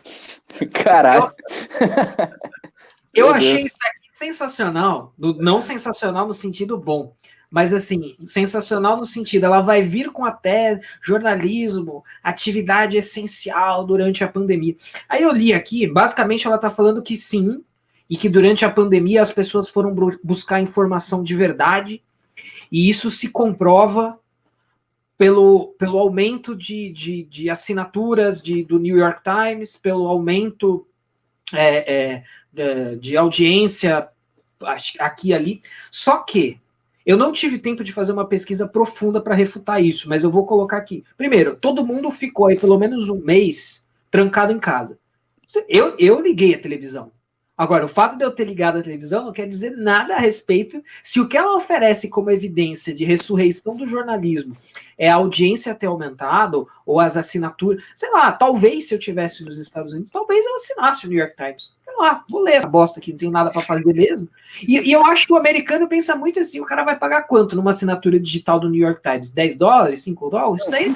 Eu achei isso aqui sensacional, não sensacional no sentido bom, mas assim, sensacional no sentido, ela vai vir com até jornalismo, atividade essencial durante a pandemia. Aí eu li aqui, basicamente ela está falando que sim, e que durante a pandemia as pessoas foram buscar informação de verdade, e isso se comprova pelo aumento de assinaturas do New York Times, pelo aumento de audiência aqui e ali. Só que eu não tive tempo de fazer uma pesquisa profunda para refutar isso, mas eu vou colocar aqui. Primeiro, todo mundo ficou aí pelo menos um mês trancado em casa. Eu liguei a televisão. Agora, o fato de eu ter ligado a televisão não quer dizer nada a respeito se o que ela oferece como evidência de ressurreição do jornalismo é a audiência ter aumentado ou as assinaturas. Sei lá, talvez se eu estivesse nos Estados Unidos, talvez eu assinasse o New York Times. Sei lá, vou ler essa bosta aqui, não tenho nada para fazer mesmo. E eu acho que o americano pensa muito assim, o cara vai pagar quanto numa assinatura digital do New York Times? $10? $5? Isso daí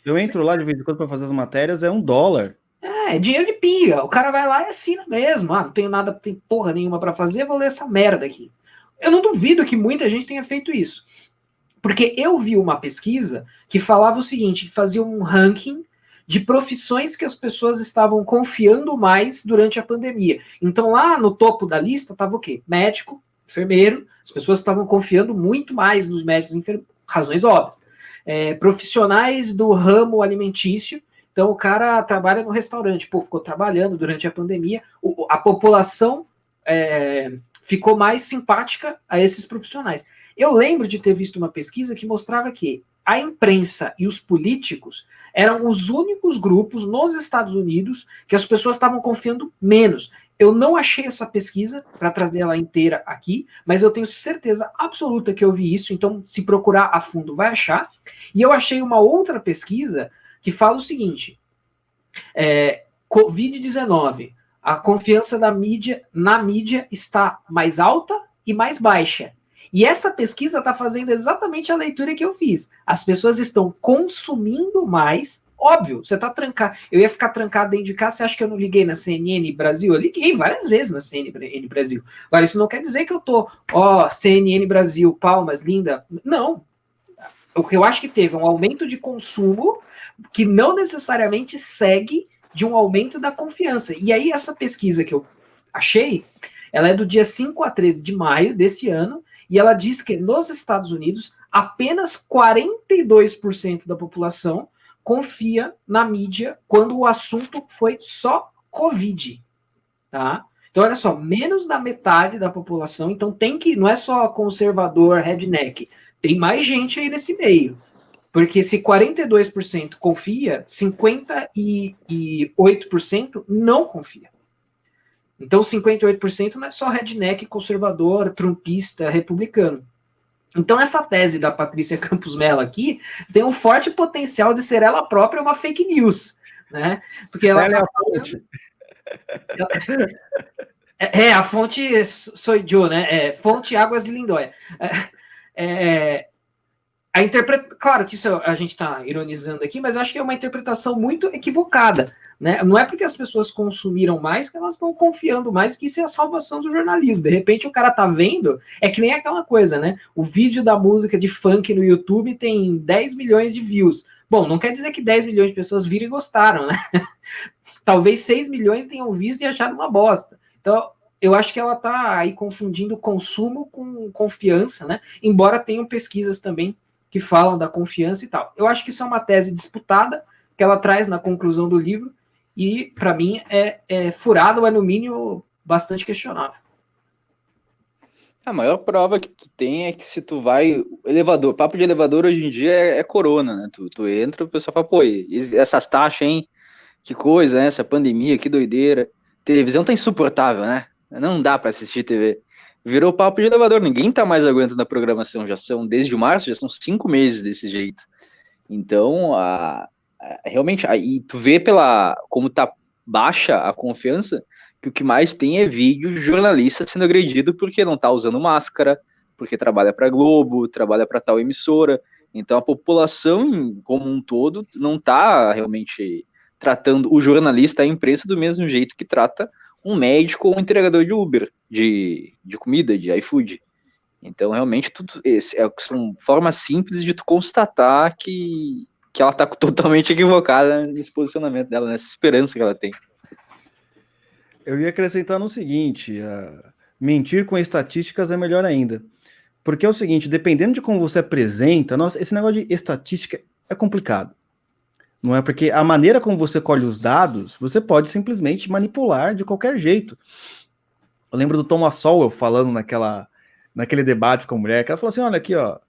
eu entro lá de vez em quando para fazer as matérias, é $1. É dinheiro de pinga. O cara vai lá e assina mesmo. Não tenho nada, tem porra nenhuma para fazer, vou ler essa merda aqui. Eu não duvido que muita gente tenha feito isso. Porque eu vi uma pesquisa que falava o seguinte, que fazia um ranking de profissões que as pessoas estavam confiando mais durante a pandemia. Então lá no topo da lista estava o quê? Médico, enfermeiro, as pessoas estavam confiando muito mais nos médicos e enfermeiros, razões óbvias. Profissionais do ramo alimentício, então o cara trabalha no restaurante, ficou trabalhando durante a pandemia, a população ficou mais simpática a esses profissionais. Eu lembro de ter visto uma pesquisa que mostrava que a imprensa e os políticos eram os únicos grupos nos Estados Unidos que as pessoas estavam confiando menos. Eu não achei essa pesquisa para trazer ela inteira aqui, mas eu tenho certeza absoluta que eu vi isso, então se procurar a fundo vai achar. E eu achei uma outra pesquisa que fala o seguinte, Covid-19, a confiança na mídia está mais alta e mais baixa. E essa pesquisa está fazendo exatamente a leitura que eu fiz. As pessoas estão consumindo mais. Óbvio, você está trancado. Eu ia ficar trancado dentro de casa, você acha que eu não liguei na CNN Brasil? Eu liguei várias vezes na CNN Brasil. Agora, isso não quer dizer que eu tô, CNN Brasil, palmas, linda. Não. O que eu acho que teve um aumento de consumo que não necessariamente segue de um aumento da confiança. E aí, essa pesquisa que eu achei, ela é do dia 5 a 13 de maio desse ano, e ela diz que nos Estados Unidos, apenas 42% da população confia na mídia quando o assunto foi só Covid, tá? Então, olha só, menos da metade da população, então não é só conservador, redneck, tem mais gente aí nesse meio. Porque se 42% confia, 58% não confia. Então, 58% não é só redneck, conservador, trumpista, republicano. Então, essa tese da Patrícia Campos Mello aqui tem um forte potencial de ser ela própria uma fake news, né? Porque ela é a fonte. A fonte sou eu, né? Fonte Águas de Lindóia. Claro que isso a gente está ironizando aqui, mas eu acho que é uma interpretação muito equivocada, né? Não é porque as pessoas consumiram mais que elas estão confiando mais que isso é a salvação do jornalismo. De repente o cara tá vendo, é que nem aquela coisa, né? O vídeo da música de funk no YouTube tem 10 milhões de views. Bom, não quer dizer que 10 milhões de pessoas viram e gostaram, né? Talvez 6 milhões tenham visto e achado uma bosta. Então, eu acho que ela tá aí confundindo consumo com confiança, né? Embora tenham pesquisas também que falam da confiança e tal. Eu acho que isso é uma tese disputada, que ela traz na conclusão do livro, e, para mim, é furado, ou é, no mínimo, bastante questionável. A maior prova que tu tem é que se tu vai... Elevador, papo de elevador hoje em dia é corona, né? Tu entra, o pessoal fala, pô, essas taxas, hein? Que coisa, né? Essa pandemia, que doideira. Televisão tá insuportável, né? Não dá para assistir TV. Virou papo de elevador, ninguém tá mais aguentando a programação, desde março, já são 5 meses desse jeito. Então, realmente, aí tu vê como tá baixa a confiança, que o que mais tem é vídeo de jornalista sendo agredido porque não tá usando máscara, porque trabalha para Globo, trabalha para tal emissora. Então a população como um todo não tá realmente tratando o jornalista, a imprensa, do mesmo jeito que trata um médico ou um entregador de Uber, de comida, de iFood. Então, realmente, são formas simples de tu constatar que ela está totalmente equivocada nesse posicionamento dela, nessa esperança que ela tem. Eu ia acrescentar no seguinte, mentir com estatísticas é melhor ainda. Porque é o seguinte, dependendo de como você apresenta, esse negócio de estatística é complicado. Não é porque a maneira como você colhe os dados, você pode simplesmente manipular de qualquer jeito. Eu lembro do Thomas Sowell falando naquele debate com a mulher, que ela falou assim, olha aqui, ó,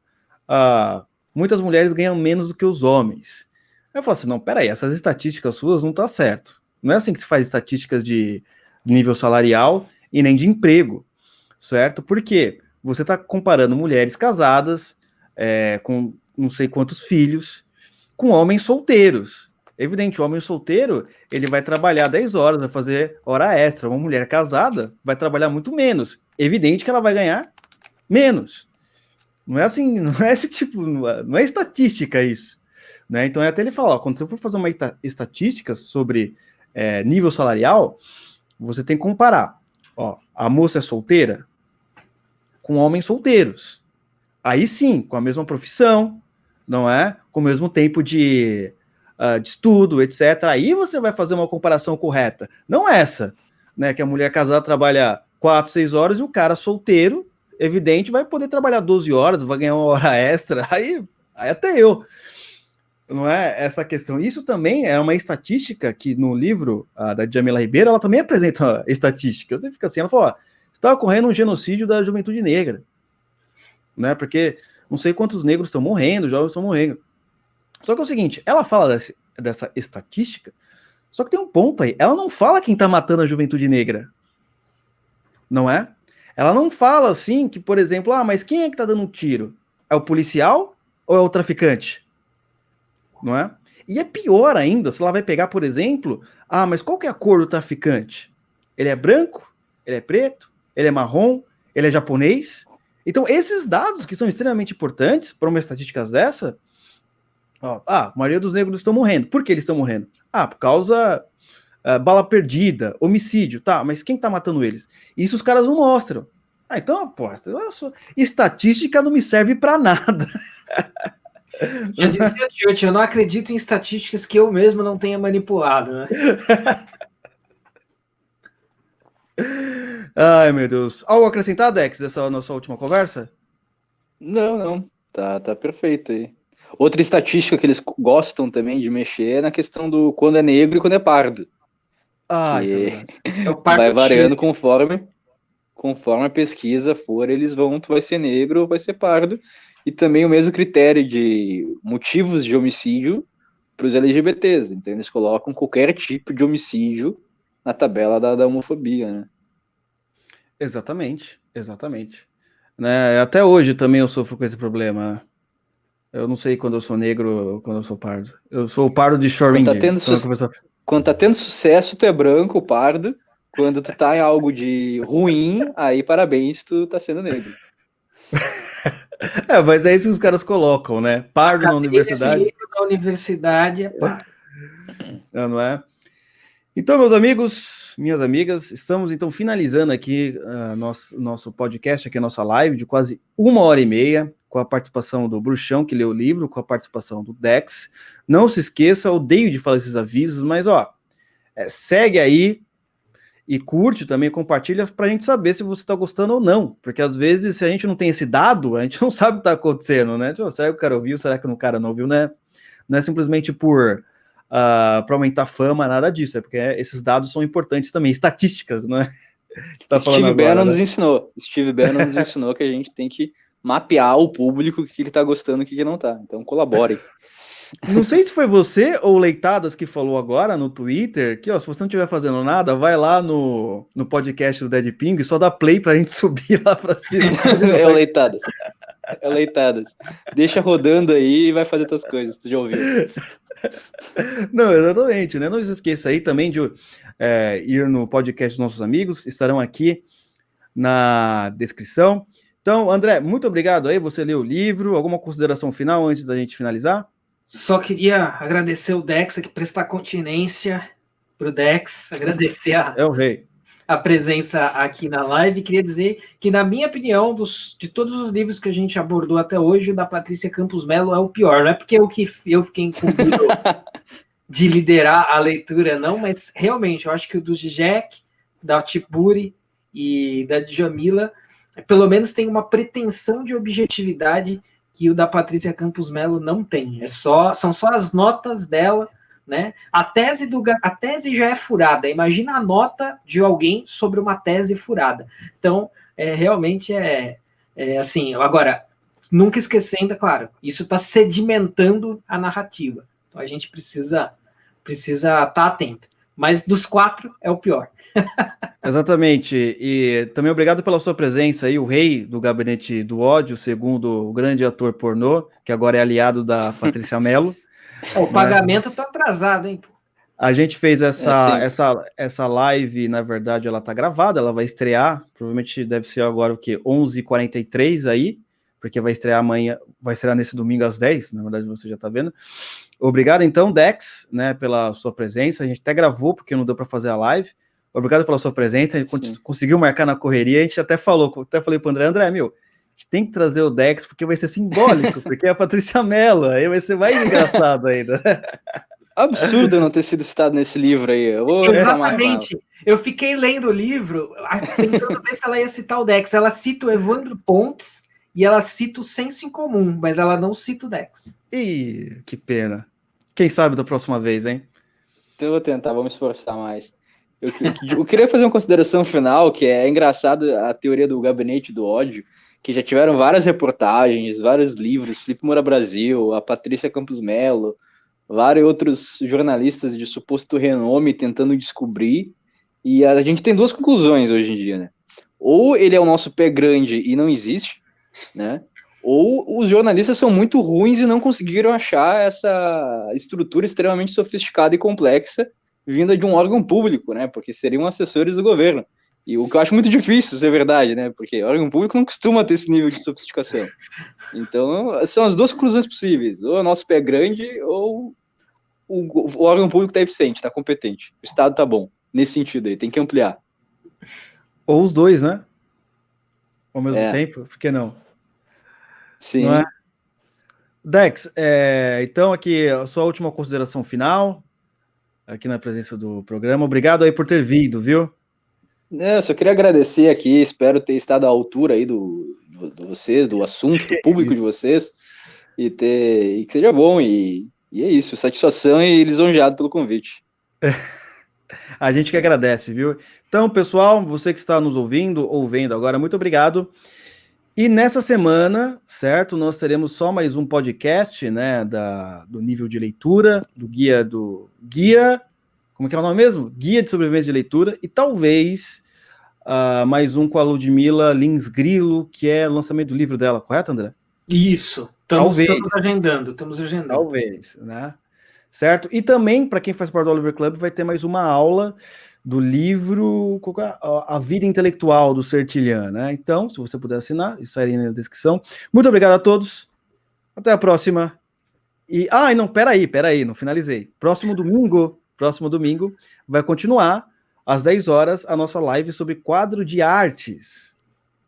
muitas mulheres ganham menos do que os homens. Aí eu falo assim, não, peraí, essas estatísticas suas não tá certo. Não é assim que se faz estatísticas de nível salarial e nem de emprego, certo? Por quê? Você está comparando mulheres casadas, com não sei quantos filhos, com homens solteiros. É evidente, o homem solteiro, ele vai trabalhar 10 horas, vai fazer hora extra. Uma mulher casada vai trabalhar muito menos. É evidente que ela vai ganhar menos. Não é assim, não é esse tipo, não é estatística isso. Né? Então, até ele fala, ó, quando você for fazer uma estatística sobre nível salarial, você tem que comparar. Ó, a moça é solteira com homens solteiros. Aí sim, com a mesma profissão, não é? Com o mesmo tempo de estudo, etc. Aí você vai fazer uma comparação correta. Não essa, né? Que a mulher casada trabalha 4, 6 horas e o cara solteiro, evidente, vai poder trabalhar 12 horas, vai ganhar uma hora extra. Aí até eu. Não é essa questão. Isso também é uma estatística que no livro da Djamila Ribeiro, ela também apresenta estatística. Você fica assim, ela fala, está ocorrendo um genocídio da juventude negra. Né? Porque não sei quantos negros estão morrendo, jovens estão morrendo. Só que é o seguinte, ela fala dessa estatística, só que tem um ponto aí. Ela não fala quem está matando a juventude negra. Não é? Ela não fala assim que, por exemplo, mas quem é que está dando um tiro? É o policial ou é o traficante? Não é? E é pior ainda, se ela vai pegar, por exemplo, mas qual que é a cor do traficante? Ele é branco? Ele é preto? Ele é marrom? Ele é japonês? Então, esses dados que são extremamente importantes para uma estatística dessa, a maioria dos negros estão morrendo. Por que eles estão morrendo? Por causa bala perdida, homicídio, tá, mas quem tá matando eles? Isso os caras não mostram. Então, pô, estatística não me serve para nada. Já dizia o Tio, eu não acredito em estatísticas que eu mesmo não tenha manipulado, né? Ai, meu Deus. Algo a acrescentar, Dex, dessa nossa última conversa? Não. Tá perfeito aí. Outra estatística que eles gostam também de mexer é na questão do quando é negro e quando é pardo. Isso é verdade. Vai variando conforme a pesquisa for, tu vai ser negro ou vai ser pardo. E também o mesmo critério de motivos de homicídio para os LGBTs. Então eles colocam qualquer tipo de homicídio na tabela da homofobia, né? Exatamente. Né? Até hoje também eu sofro com esse problema. Eu não sei quando eu sou negro ou quando eu sou pardo. Eu sou o pardo de Schrödinger. Quando tá tendo sucesso, tu é branco, pardo. Quando tu tá em algo de ruim, aí parabéns, tu tá sendo negro. Mas é isso que os caras colocam, né? Pardo na universidade. Da universidade é pardo. Não é? Então, meus amigos, minhas amigas, estamos então finalizando aqui nosso podcast, aqui a nossa live de quase 1h30, com a participação do Bruxão, que leu o livro, com a participação do Dex. Não se esqueça, odeio de falar esses avisos, mas segue aí e curte também, compartilha para a gente saber se você está gostando ou não, porque às vezes, se a gente não tem esse dado, a gente não sabe o que está acontecendo, né? Tipo, será que o cara ouviu, será que o cara não ouviu, né? Não é simplesmente para aumentar a fama, nada disso, é porque esses dados são importantes também, estatísticas, não é? Tá Steve Bannon nos ensinou que a gente tem que mapear o público, o que ele tá gostando e o que não tá, então colabore. Não sei se foi você ou o Leitadas que falou agora no Twitter, que se você não estiver fazendo nada, vai lá no podcast do Dead Ping, só dá play pra gente subir lá pra cima. É o Leitadas. Deixa rodando aí e vai fazer outras coisas, tu já ouviu. Não, exatamente, né? Não se esqueça aí também de ir no podcast dos nossos amigos, estarão aqui na descrição. Então, André, muito obrigado aí, você leu o livro, alguma consideração final antes da gente finalizar? Só queria agradecer o Dex aqui, prestar continência para o Dex, agradecer a presença aqui na live. Queria dizer que, na minha opinião, de todos os livros que a gente abordou até hoje, o da Patrícia Campos Melo é o pior. Não é porque eu fiquei incumbido de liderar a leitura, não, mas realmente eu acho que o do Zizek, da Tiburi e da Djamila, pelo menos tem uma pretensão de objetividade que o da Patrícia Campos Melo não tem. São só as notas dela, né? A tese já é furada. Imagina a nota de alguém sobre uma tese furada. Então, realmente assim. Agora, nunca esquecendo, claro, isso está sedimentando a narrativa. Então, a gente precisa estar atento. Mas dos 4 é o pior. Exatamente, e também obrigado pela sua presença aí, o rei do Gabinete do Ódio, segundo o grande ator pornô, que agora é aliado da Patrícia Mello. O pagamento tá atrasado, hein? A gente fez essa live, na verdade, ela tá gravada, ela vai estrear, provavelmente deve ser agora o quê? 11h43 aí, porque vai estrear amanhã, vai estrear nesse domingo às 10, na verdade você já tá vendo. Obrigado então, Dex, né, pela sua presença, a gente até gravou, porque não deu para fazer a live. Obrigado pela sua presença, a gente conseguiu marcar na correria, a gente até falei pro André, a gente tem que trazer o Dex, porque vai ser simbólico, porque é a Patrícia Mello, aí vai ser mais engraçado ainda. Absurdo não ter sido citado nesse livro aí. Exatamente. Eu fiquei lendo o livro, tentando ver se ela ia citar o Dex. Ela cita o Evandro Pontes e ela cita o Senso em Comum, mas ela não cita o Dex. Ih, que pena. Quem sabe da próxima vez, hein? Então eu vou tentar, vou me esforçar mais. Eu queria fazer uma consideração final, que é engraçado a teoria do Gabinete do Ódio, que já tiveram várias reportagens, vários livros, Felipe Moura Brasil, a Patrícia Campos Melo, vários outros jornalistas de suposto renome tentando descobrir, e a gente tem 2 conclusões hoje em dia, né? Ou ele é o nosso pé grande e não existe, né? Ou os jornalistas são muito ruins e não conseguiram achar essa estrutura extremamente sofisticada e complexa vinda de um órgão público, né? Porque seriam assessores do governo. E o que eu acho muito difícil ser verdade, né? Porque órgão público não costuma ter esse nível de sofisticação. Então, são as 2 conclusões possíveis. Ou o nosso pé grande, ou o órgão público está eficiente, está competente. O Estado está bom. Nesse sentido aí, tem que ampliar. Ou os 2, né? Ao mesmo tempo, por que não? Sim. Não é? Dex, então aqui a sua última consideração final, aqui na presença do programa. Obrigado aí por ter vindo, viu? Eu só queria agradecer aqui, espero ter estado à altura aí do vocês, do assunto, do público de vocês, e que seja bom, e é isso, satisfação e lisonjeado pelo convite. A gente que agradece, viu? Então, pessoal, você que está nos ouvindo ou vendo agora, muito obrigado. E nessa semana, certo, nós teremos só mais um podcast, né, do nível de leitura, do guia, como que é o nome mesmo? Guia de sobrevivência de leitura, e talvez mais um com a Ludmila Lins Grilo, que é o lançamento do livro dela, correto, André? Isso, estamos agendando. Talvez, né? certo? E também, para quem faz parte do Oliver Club, vai ter mais uma aula do livro A Vida Intelectual, do Sertilhan, né? Então, se você puder assinar, isso aí na descrição. Muito obrigado a todos. Até a próxima. E não, peraí, não finalizei. Próximo domingo, vai continuar às 10 horas a nossa live sobre quadro de artes.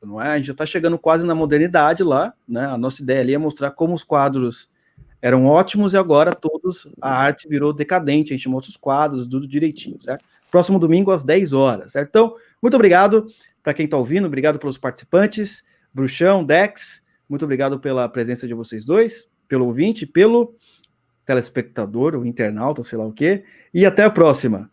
Não é? A gente já está chegando quase na modernidade lá, né? A nossa ideia ali é mostrar como os quadros eram ótimos e agora a arte virou decadente. A gente mostra os quadros, tudo direitinho, certo? Próximo domingo às 10 horas, certo? Então, muito obrigado para quem está ouvindo, obrigado pelos participantes, Bruxão, Dex, muito obrigado pela presença de vocês dois, pelo ouvinte, pelo telespectador, o internauta, sei lá o quê, e até a próxima.